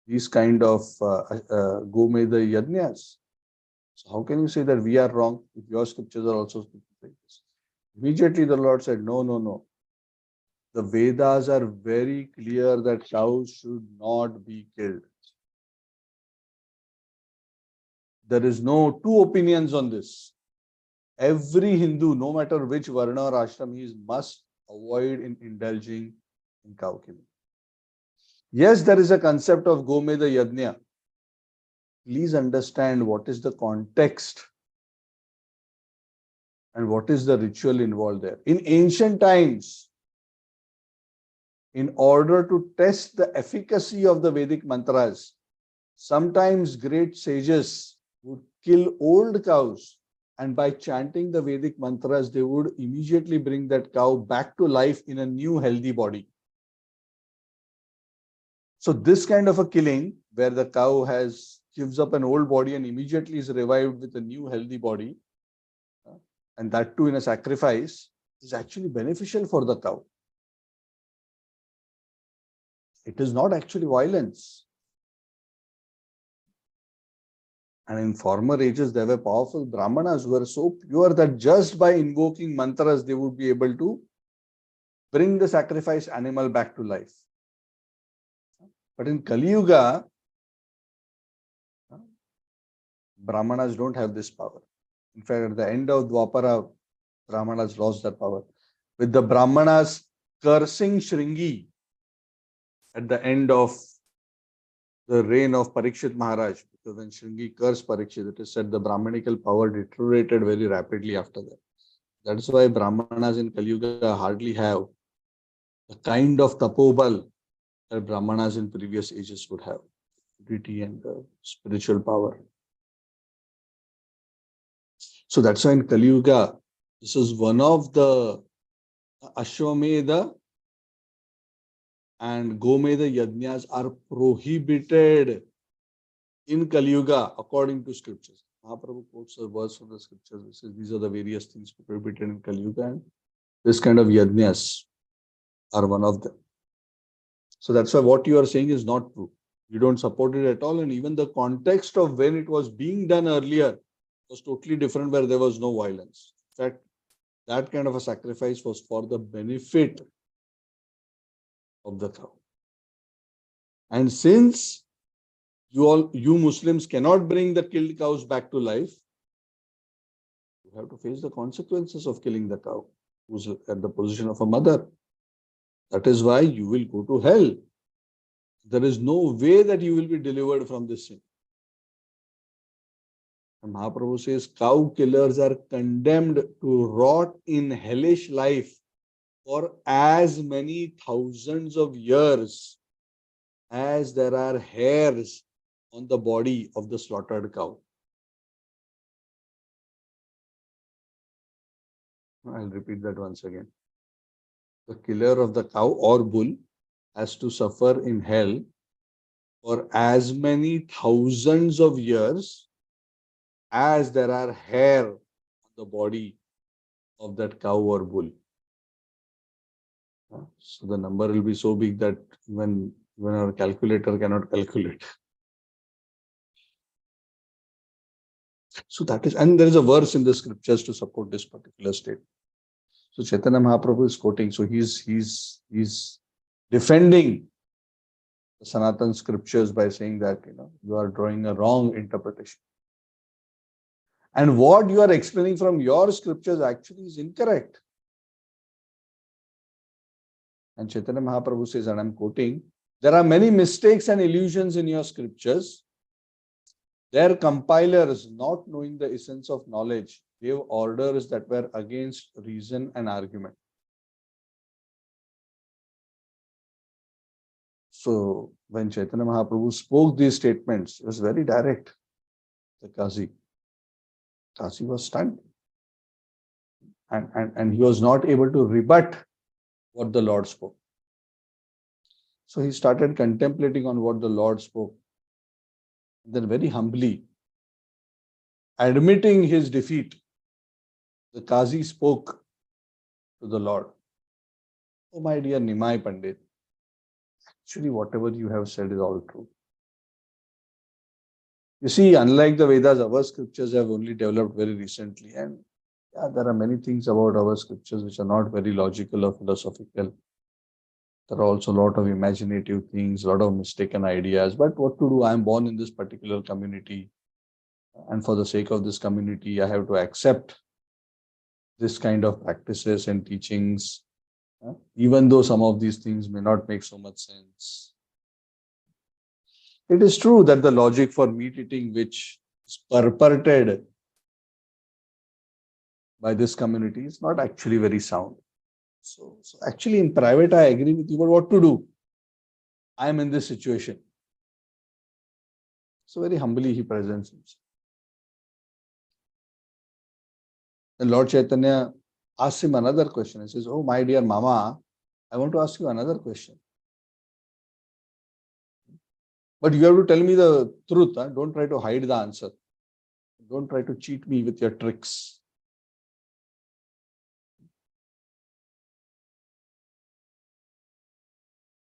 these kind of Gomeda yajnas. So how can you say that we are wrong if your scriptures are also like this? Immediately the Lord said, no, no, no. The Vedas are very clear that cows should not be killed. There is no two opinions on this. Every Hindu, no matter which Varna or Ashram he is, must avoid indulging in cow killing. Yes, there is a concept of Gomeda Yajna. Please understand what is the context and what is the ritual involved there. In ancient times, in order to test the efficacy of the Vedic mantras, sometimes great sages would kill old cows, and by chanting the Vedic mantras, they would immediately bring that cow back to life in a new healthy body. So this kind of a killing, where the cow gives up an old body and immediately is revived with a new healthy body, and that too in a sacrifice, is actually beneficial for the cow. It is not actually violence. And in former ages, there were powerful Brahmanas who were so pure that just by invoking mantras, they would be able to bring the sacrificed animal back to life. But in Kali Yuga, Brahmanas don't have this power. In fact, at the end of Dwapara, Brahmanas lost that power. With the Brahmanas cursing Shringi at the end of the reign of Parikshit Maharaj, because when Shringi cursed Parikshit, it is said the Brahmanical power deteriorated very rapidly after that. That's why Brahmanas in Kali Yuga hardly have the kind of tapobal that Brahmanas in previous ages would have, purity and spiritual power. So that's why in Kali Yuga, this is one of the Ashwamedha and Gomedha Yajnas are prohibited in Kali Yuga according to scriptures. Mahaprabhu quotes a verse from the scriptures which says these are the various things prohibited in Kali Yuga, and this kind of yajnas are one of them. So that's why what you are saying is not true. You don't support it at all, and even the context of when it was being done earlier was totally different, where there was no violence. In fact, that kind of a sacrifice was for the benefit of the cow. And since you Muslims cannot bring the killed cows back to life, you have to face the consequences of killing the cow, who's at the position of a mother. That is why you will go to hell. There is no way that you will be delivered from this sin. And Mahaprabhu says cow killers are condemned to rot in hellish life for as many thousands of years as there are hairs on the body of the slaughtered cow. I'll repeat that once again. The killer of the cow or bull has to suffer in hell for as many thousands of years as there are hair on the body of that cow or bull. So the number will be so big that when our calculator cannot calculate. So that is, and there is a verse in the scriptures to support this particular statement. So Chaitanya Mahaprabhu is quoting, so he's defending the Sanatan scriptures by saying that you are drawing a wrong interpretation. And what you are explaining from your scriptures actually is incorrect. And Chaitanya Mahaprabhu says, and I'm quoting, there are many mistakes and illusions in your scriptures. Their compilers, not knowing the essence of knowledge, gave orders that were against reason and argument. So when Chaitanya Mahaprabhu spoke these statements, it was very direct. The Kazi was stunned. And he was not able to rebut what the Lord spoke. So he started contemplating on what the Lord spoke. Then very humbly, admitting his defeat, the Kazi spoke to the Lord. Oh, my dear Nimai Pandit, actually whatever you have said is all true. You see, unlike the Vedas, our scriptures have only developed very recently. And yeah, there are many things about our scriptures which are not very logical or philosophical. There are also a lot of imaginative things, a lot of mistaken ideas. But what to do? I am born in this particular community. And for the sake of this community, I have to accept this kind of practices and teachings, even though some of these things may not make so much sense. It is true that the logic for meat eating, which is purported by this community, is not actually very sound. So actually in private, I agree with you, but what to do? I am in this situation. So very humbly he presents himself. Then Lord Chaitanya asks him another question. He says, "Oh, my dear Mama, I want to ask you another question. But you have to tell me the truth. Huh? Don't try to hide the answer. Don't try to cheat me with your tricks."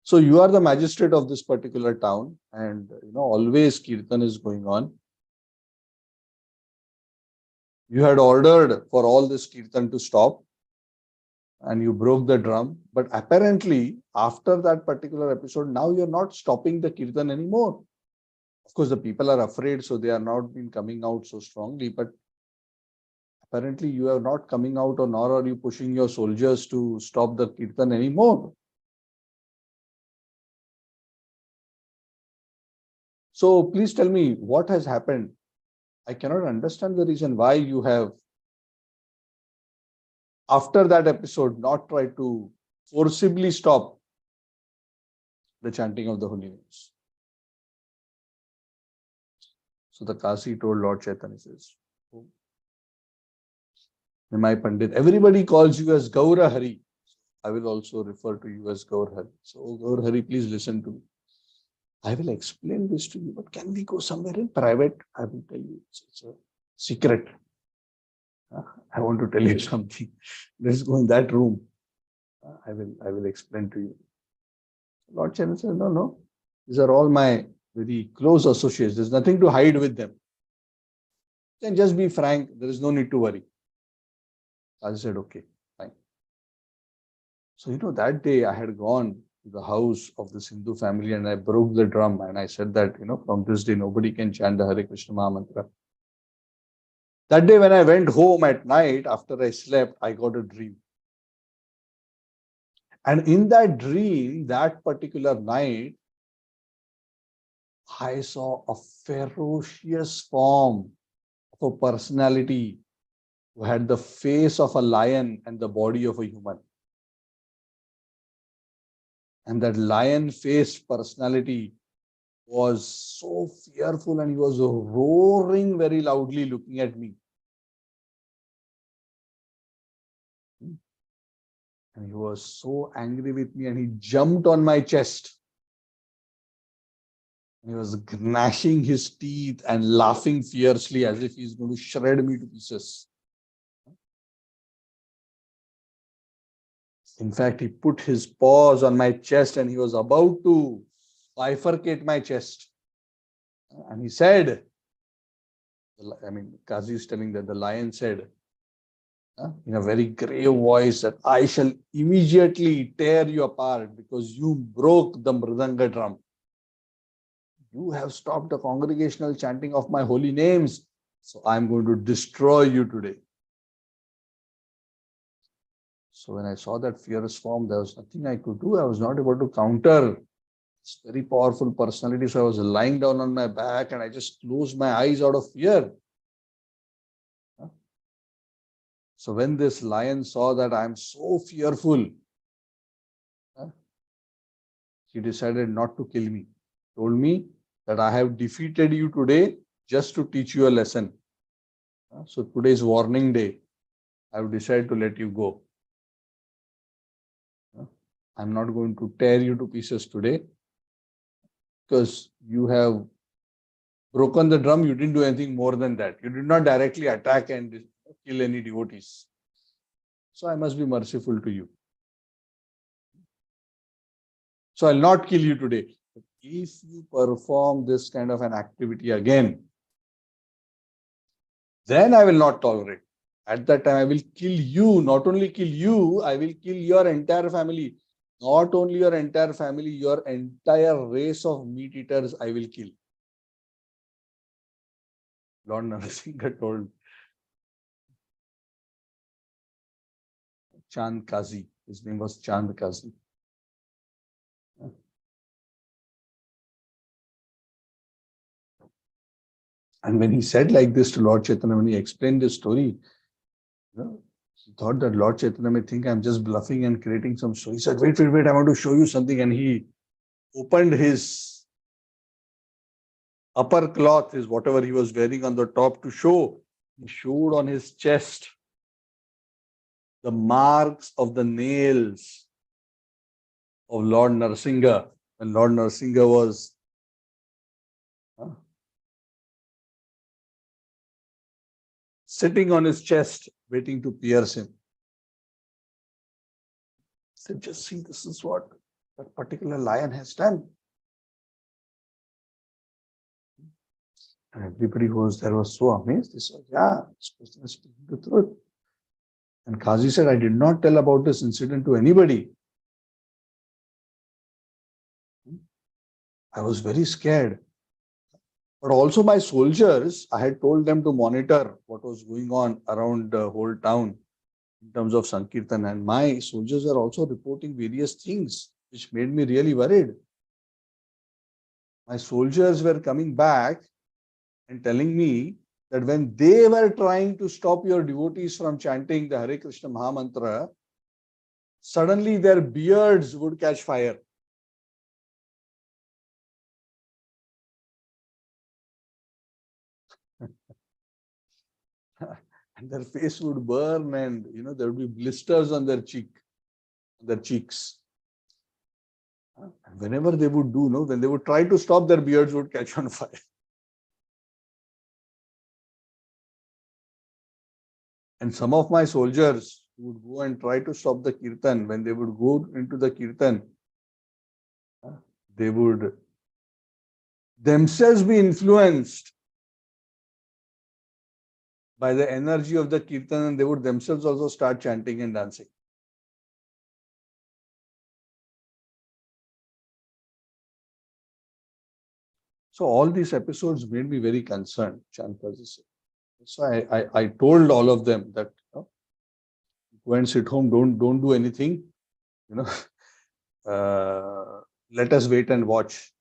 So you are the magistrate of this particular town, and always kirtan is going on. You had ordered for all this kirtan to stop, and you broke the drum. But apparently, after that particular episode, now you're not stopping the kirtan anymore. Of course, the people are afraid, so they are not been coming out so strongly. But apparently, you are not coming out, or nor are you pushing your soldiers to stop the kirtan anymore. So please tell me what has happened. I cannot understand the reason why you have, after that episode, not tried to forcibly stop the chanting of the holy names. So the Kasi told Lord Chaitanya, says, "Oh, my Pandit, everybody calls you as Gaura Hari. I will also refer to you as Gaur Hari. So, Gaur Hari, please listen to me. I will explain this to you, but can we go somewhere in private? I will tell you. It's a secret. I want to tell you something. Let's go in that room. I will explain to you." Lord Chaitanya says, "No, no. These are all my very close associates. There's nothing to hide with them. You can just be frank. There is no need to worry." I said, "Okay, fine." So, that day I had gone to the house of this Hindu family and I broke the drum and I said that, from this day, nobody can chant the Hare Krishna Mahamantra. That day when I went home at night, after I slept, I got a dream. And in that dream, that particular night, I saw a ferocious form of a personality who had the face of a lion and the body of a human. And that lion-faced personality was so fearful and he was roaring very loudly looking at me. And he was so angry with me and he jumped on my chest. He was gnashing his teeth and laughing fiercely as if he's going to shred me to pieces. In fact, he put his paws on my chest and he was about to bifurcate my chest. And he said, Kazi is telling that the lion said, in a very grave voice, that I shall immediately tear you apart because you broke the mridanga drum. You have stopped the congregational chanting of my holy names. So I'm going to destroy you today. So when I saw that fierce form, there was nothing I could do. I was not able to counter this very powerful personality. So I was lying down on my back and I just closed my eyes out of fear. So when this lion saw that I'm so fearful, he decided not to kill me. Told me that I have defeated you today just to teach you a lesson. So today is warning day. I have decided to let you go. I'm not going to tear you to pieces today because you have broken the drum. You didn't do anything more than that. You did not directly attack and kill any devotees. So I must be merciful to you. So I'll not kill you today. But if you perform this kind of an activity again, then I will not tolerate. At that time, I will kill you. Not only kill you, I will kill your entire family. Not only your entire family, your entire race of meat eaters, I will kill. Lord Narasingha told Chand Kazi. His name was Chand Kazi. And when he said like this to Lord Chaitanya, when he explained this story, He thought that Lord Chaitanya may think I'm just bluffing and creating some show. He said, wait, wait, wait, I want to show you something. And he opened his upper cloth, his whatever he was wearing on the top to show. He showed on his chest the marks of the nails of Lord Narsingha. When Lord Narsingha was sitting on his chest, waiting to pierce him. He said, just see, this is what that particular lion has done. And everybody who was there was so amazed. They said, yeah, this person is speaking the truth. And Qazi said, I did not tell about this incident to anybody. I was very scared. But also my soldiers, I had told them to monitor what was going on around the whole town in terms of Sankirtan. And my soldiers were also reporting various things, which made me really worried. My soldiers were coming back and telling me that when they were trying to stop your devotees from chanting the Hare Krishna Mahamantra, suddenly their beards would catch fire. And their face would burn, and there would be blisters on their cheeks. And whenever they would when they would try to stop, their beards would catch on fire. And some of my soldiers would go and try to stop the kirtan. When they would go into the kirtan, they would themselves be influenced by the energy of the kirtan, and they would themselves also start chanting and dancing. So all these episodes made me very concerned, Chankaji said. So I told all of them that go and sit home, don't do anything, let us wait and watch.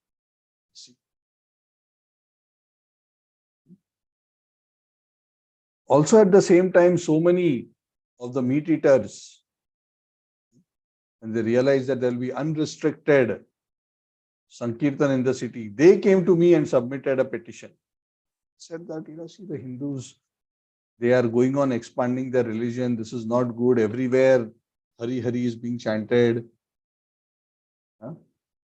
See. Also at the same time, so many of the meat eaters, when they realized that there will be unrestricted Sankirtan in the city, they came to me and submitted a petition. Said that, see, the Hindus, they are going on expanding their religion. This is not good. Everywhere Hari Hari is being chanted.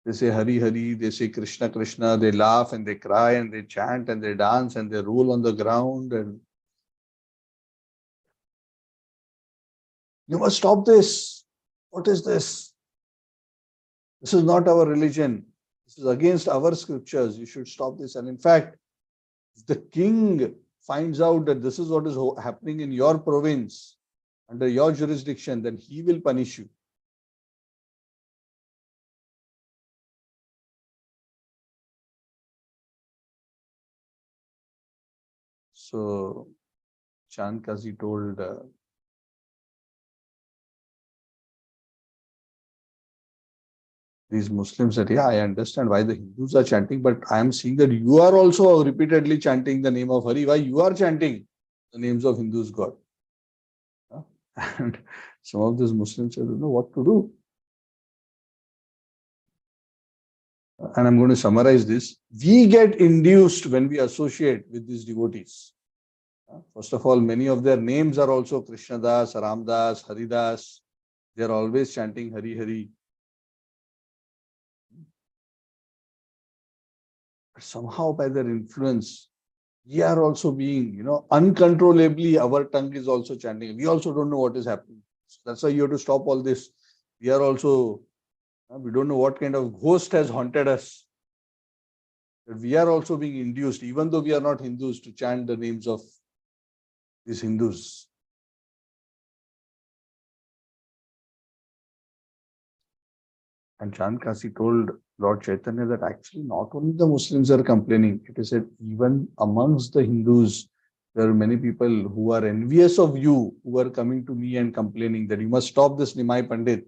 They say Hari Hari, they say Krishna Krishna, they laugh and they cry and they chant and they dance and they roll on the ground. And you must stop this. What is this? This is not our religion. This is against our scriptures. You should stop this. And in fact, if the king finds out that this is what is happening in your province, under your jurisdiction, then he will punish you. So, Chankazi told these Muslims that, yeah, I understand why the Hindus are chanting, but I am seeing that you are also repeatedly chanting the name of Hari. Why you are chanting the names of Hindus' God? And some of these Muslims said, what to do. And I'm going to summarize this. We get induced when we associate with these devotees. First of all, many of their names are also Krishnadas, Ramdas, Haridas. They are always chanting Hari Hari. But somehow by their influence, we are also being, uncontrollably, our tongue is also chanting. We also don't know what is happening. So that's why you have to stop all this. We are also, we don't know what kind of ghost has haunted us. But we are also being induced, even though we are not Hindus, to chant the names of these Hindus. And Chankasi told Lord Chaitanya that actually not only the Muslims are complaining, it is said even amongst the Hindus, there are many people who are envious of you, who are coming to me and complaining that you must stop this Nimai Pandit.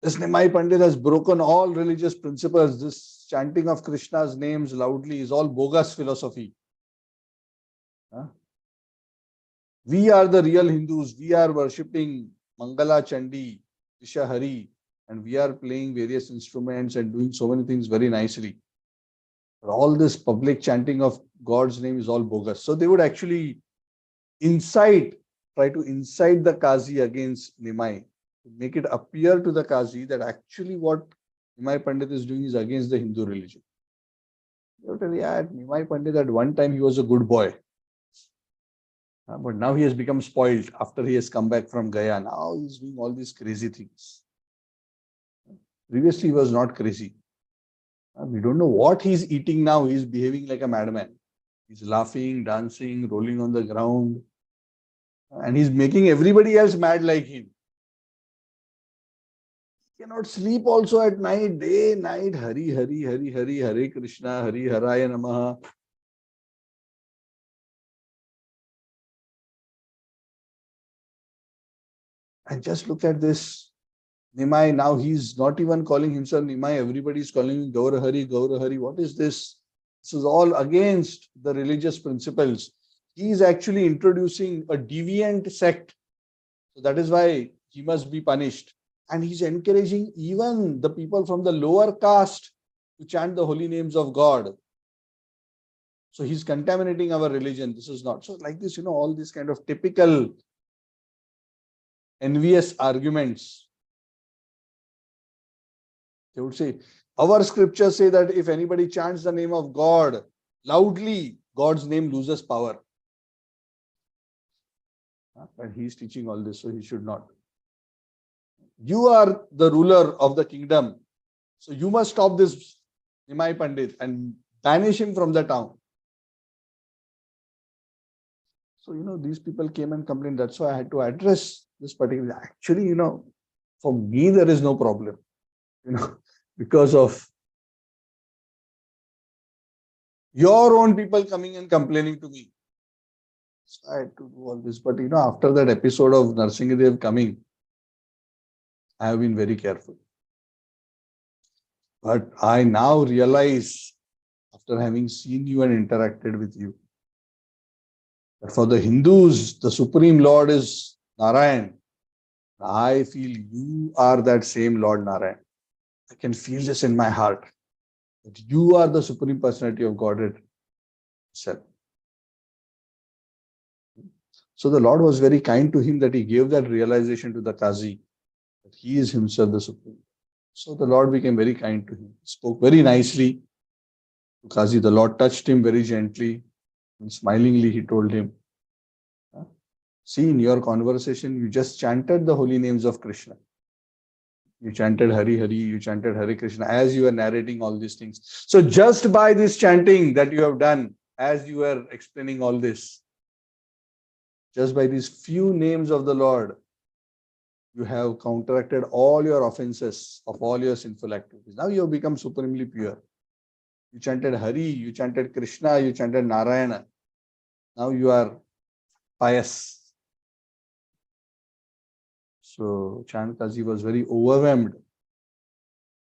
This Nimai Pandit has broken all religious principles. This chanting of Krishna's names loudly is all bogus philosophy. We are the real Hindus. We are worshipping Mangala Chandi, Vishahari, and we are playing various instruments and doing so many things very nicely. But all this public chanting of God's name is all bogus. So they would actually try to incite the Qazi against Nimai, to make it appear to the Qazi that actually what Nimai Pandit is doing is against the Hindu religion. They would tell, yeah, Nimai Pandit at one time he was a good boy. But now he has become spoiled after he has come back from Gaya. Now he's doing all these crazy things. Previously, he was not crazy. We don't know what he's eating now. He's behaving like a madman. He's laughing, dancing, rolling on the ground. And he's making everybody else mad like him. He cannot sleep also at night, day, night. Hari, Hari, Hari, Hari, Hare Krishna, Hari, Haraya Namaha. And just look at this. Nimai, now he's not even calling himself Nimai. Everybody is calling him Gaur Hari, Gaur Hari. What is this? This is all against the religious principles. He is actually introducing a deviant sect. So that is why he must be punished. And he's encouraging even the people from the lower caste to chant the holy names of God. So he's contaminating our religion. This is not. So like this, all these kind of typical envious arguments. They would say, our scriptures say that if anybody chants the name of God loudly, God's name loses power. And he's teaching all this, so he should not. You are the ruler of the kingdom. So you must stop this Nimai Pandit and banish him from the town. So, these people came and complained. That's why I had to address this particular. Actually, for me, there is no problem, because of your own people coming and complaining to me. So I had to do all this. But, after that episode of Narsingadev coming, I have been very careful. But I now realize, after having seen you and interacted with you, that for the Hindus, the Supreme Lord is Narayan. I feel you are that same Lord Narayan. I can feel this in my heart, that you are the Supreme Personality of Godhead itself. So the Lord was very kind to him that he gave that realization to the Qazi, that he is himself the Supreme. So the Lord became very kind to him. He spoke very nicely to Qazi. The Lord touched him very gently, and smilingly he told him, see, in your conversation, you just chanted the holy names of Krishna. You chanted Hari Hari, you chanted Hare Krishna as you were narrating all these things. So just by this chanting that you have done, as you were explaining all this, just by these few names of the Lord, you have counteracted all your offenses of all your sinful activities. Now you have become supremely pure. You chanted Hari, you chanted Krishna, you chanted Narayana. Now you are pious. So Chandkazi was very overwhelmed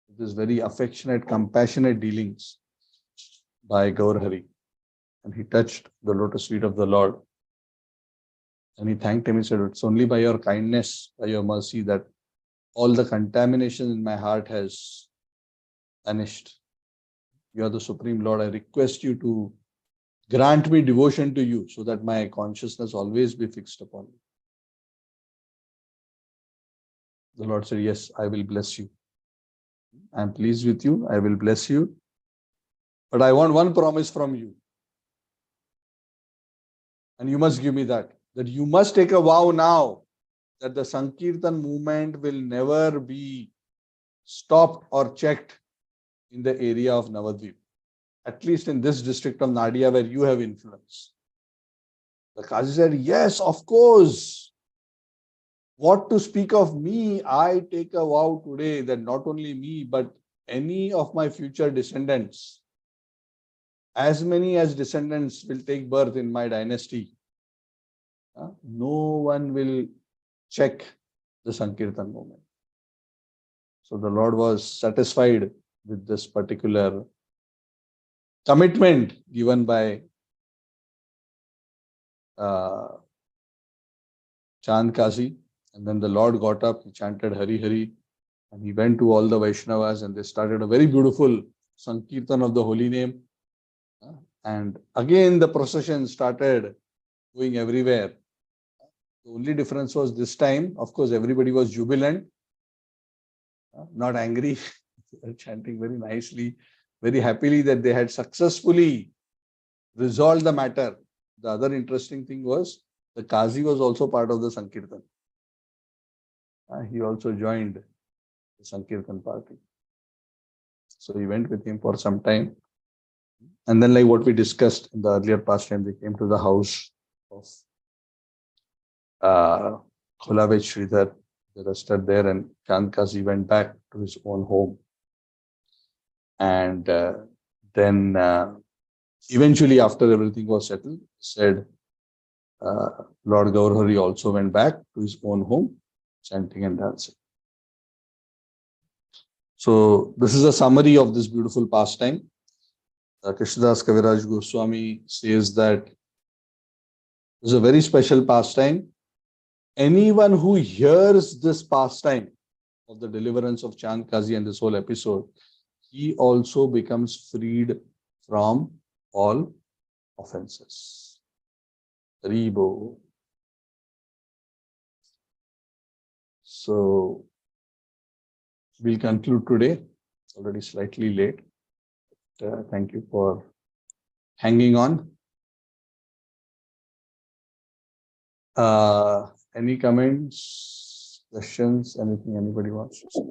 with this very affectionate, compassionate dealings by Gaur Hari. And he touched the lotus feet of the Lord. And he thanked him. He said, it's only by your kindness, by your mercy, that all the contamination in my heart has vanished. You are the Supreme Lord. I request you to grant me devotion to you so that my consciousness always be fixed upon you. The Lord said, yes, I will bless you. I am pleased with you. I will bless you. But I want one promise from you. And you must give me that you must take a vow now that the Sankirtan movement will never be stopped or checked in the area of Navadvip, at least in this district of Nadia where you have influence. The Qazi said, yes, of course. What to speak of me, I take a vow today that not only me, but any of my future descendants, as many as descendants will take birth in my dynasty, no one will check the Sankirtan movement. So the Lord was satisfied with this particular commitment given by Chand Kazi. And then the Lord got up, he chanted Hari Hari, and he went to all the Vaishnavas and they started a very beautiful Sankirtan of the holy name. And again, the procession started going everywhere. The only difference was this time, of course, everybody was jubilant, not angry. They were chanting very nicely, very happily that they had successfully resolved the matter. The other interesting thing was the Qazi was also part of the Sankirtan. He also joined the Sankirtan party. So he went with him for some time. And then, like what we discussed in the earlier pastime, they came to the house of Kholavet Sridhar. They rested there, and Chand Kazi went back to his own home. And then eventually, after everything was settled, said Lord Gaurhari also went back to his own home, chanting and dancing. So this is a summary of this beautiful pastime. Krishnadas Kaviraj Goswami says that this is a very special pastime. Anyone who hears this pastime of the deliverance of Chand Kazi and this whole episode, he also becomes freed from all offenses. Ribo. So we'll conclude today. It's already slightly late. Thank you for hanging on. Any comments, questions, anything anybody wants to say?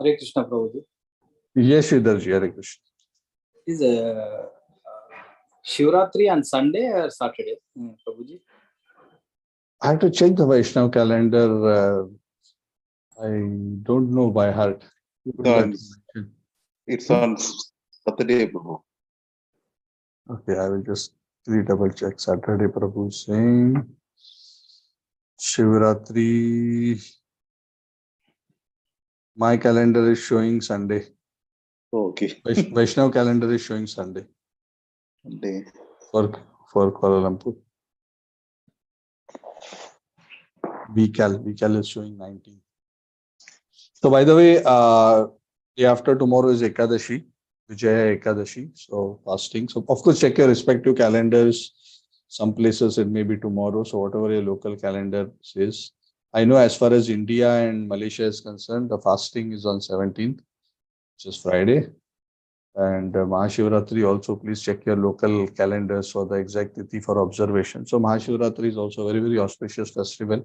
Hare Krishna, Prabhuji. Yes, Sridharji, Hare Krishna. Is Shivratri on Sunday or Saturday, Prabhuji? I have to check the Vaishnav calendar. I don't know by heart. It's on Saturday, Prabhu. Okay, I will just double check. Saturday, Prabhu saying Shivratri. My calendar is showing Sunday. Okay. Vaishnav calendar is showing Sunday. Sunday. For Kuala Lumpur. VCal is showing 19. So by the way, day after tomorrow is Ekadashi, Vijaya Ekadashi, so fasting. So of course, check your respective calendars. Some places it may be tomorrow, so whatever your local calendar says. I know as far as India and Malaysia is concerned, the fasting is on 17th, which is Friday. And Mahashivratri also, please check your local calendars for the exact tithi for observation. So Mahashivratri is also a very, very auspicious festival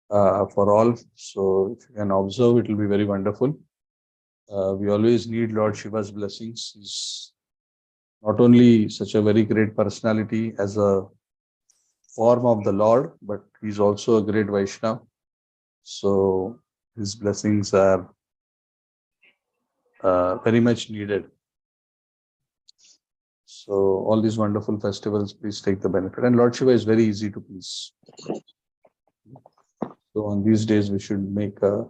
for all. So if you can observe, it will be very wonderful. We always need Lord Shiva's blessings. He's not only such a very great personality as a form of the Lord, but he's also a great Vaishnava. So his blessings are very much needed. So all these wonderful festivals, please take the benefit. And Lord Shiva is very easy to please. So on these days, we should make an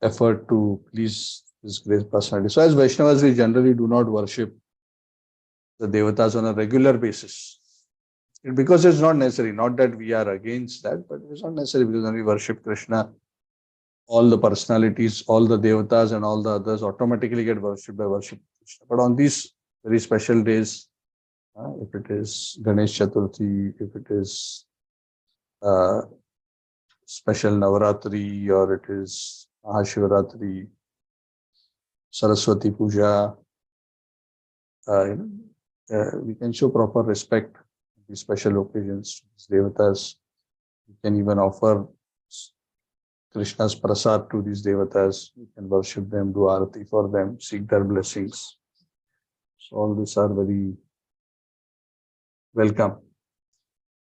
effort to please this great personality. So as Vaishnavas, we generally do not worship the Devatas on a regular basis. Because it's not necessary. Not that we are against that, but it's not necessary because when we worship Krishna, all the personalities, all the Devatas and all the others automatically get worshipped by worship Krishna. But on these very special days, if it is Ganesh Chaturthi, if it is special Navaratri, or it is Mahashivratri, Saraswati Puja, we can show proper respect to these special occasions to these Devatas. We can even offer Krishna's prasad to these Devatas. We can worship them, do arati for them, seek their blessings. So all these are very welcome.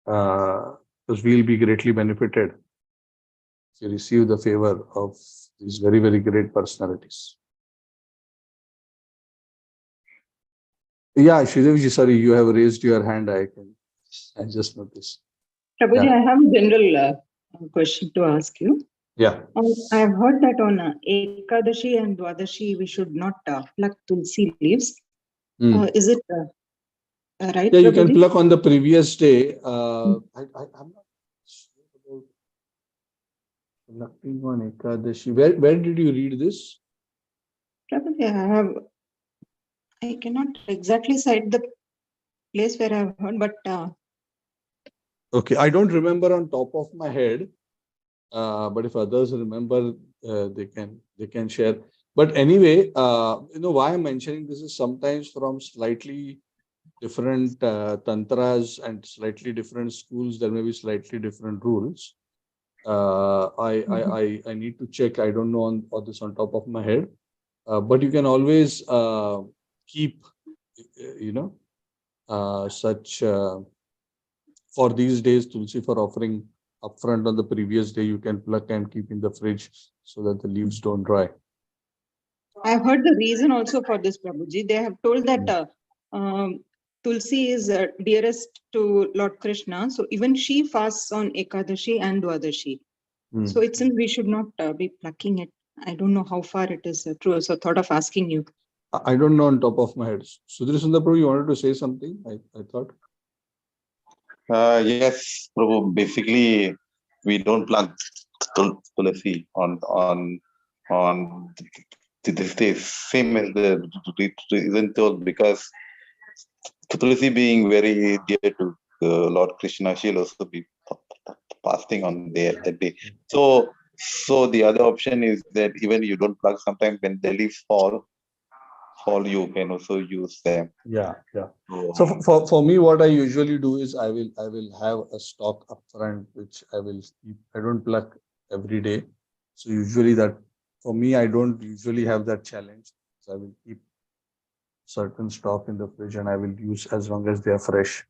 Because we'll be greatly benefited if you receive the favor of these very, very great personalities. Yeah, Shridevji, sorry, you have raised your hand. I just noticed. Prabhuji, Yeah. I have a general question to ask you. Yeah. I have heard that on Ekadashi and Dwadashi we should not pluck tulsi leaves. Is it right? Yeah, you can Prabhuji? pluck on the previous day. I'm not sure about plucking on Ekadashi. Where did you read this? Prabhuji, I cannot exactly cite the place where I have heard, but Okay, I don't remember on top of my head. But if others remember, they can share. But anyway, why I'm mentioning this is sometimes from slightly different tantras and slightly different schools, there may be slightly different rules. I need to check. I don't know on this on top of my head. But you can always keep, such for these days, tulsi for offering upfront on the previous day, you can pluck and keep in the fridge so that the leaves don't dry. I have heard the reason also for this, Prabhuji. They have told that Tulsi is dearest to Lord Krishna. So even she fasts on Ekadashi and Dwadashi. So it seems we should not be plucking it. I don't know how far it is true. So thought of asking you. I don't know on top of my head. Sudhir Sundar Prabhu, you wanted to say something? I thought. Yes, Prabhu. Basically, we don't plant tulsi on this day. Same as the reason told, because tulsi being very dear to Lord Krishna, she'll also be fasting on that day. So the other option is that even you don't plug, sometimes when the leaves fall, you can also use them. Yeah. So for me, what I usually do is I will have a stock upfront, which I will keep. I don't pluck every day. So usually that for me, I don't usually have that challenge. So I will keep certain stock in the fridge and I will use as long as they are fresh.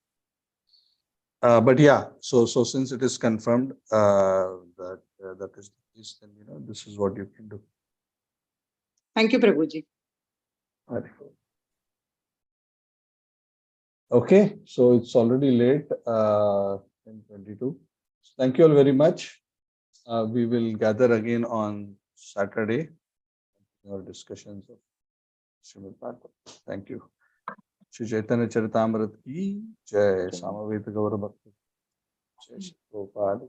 But yeah, so since it is confirmed that that is the case, then this is what you can do. Thank you, Prabhuji. Okay, so it's already late, 10:22. Thank you all very much. We will gather again on Saturday. Our discussions of Srimad Bhagavatam. Thank you. Shri Chaitanya Charitamrita ki jai. Samaveta Gaura Bhakti. Jai Shri Prabhupada.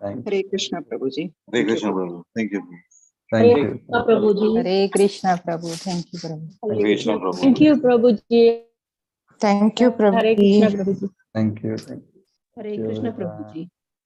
Thank you. Hare Krishna, Prabhuji. Hare Krishna, Prabhu. Thank you. Thank Hare you. Krishna, Prabhuji. Hare Krishna, Prabhu. Thank you, Prabhu. Hare Krishna, Prabhu. Thank you, Prabhuji. Thank you, Hare Krishna, Prabhu. Prabhuji. Thank you. Hare Krishna, Prabhuji.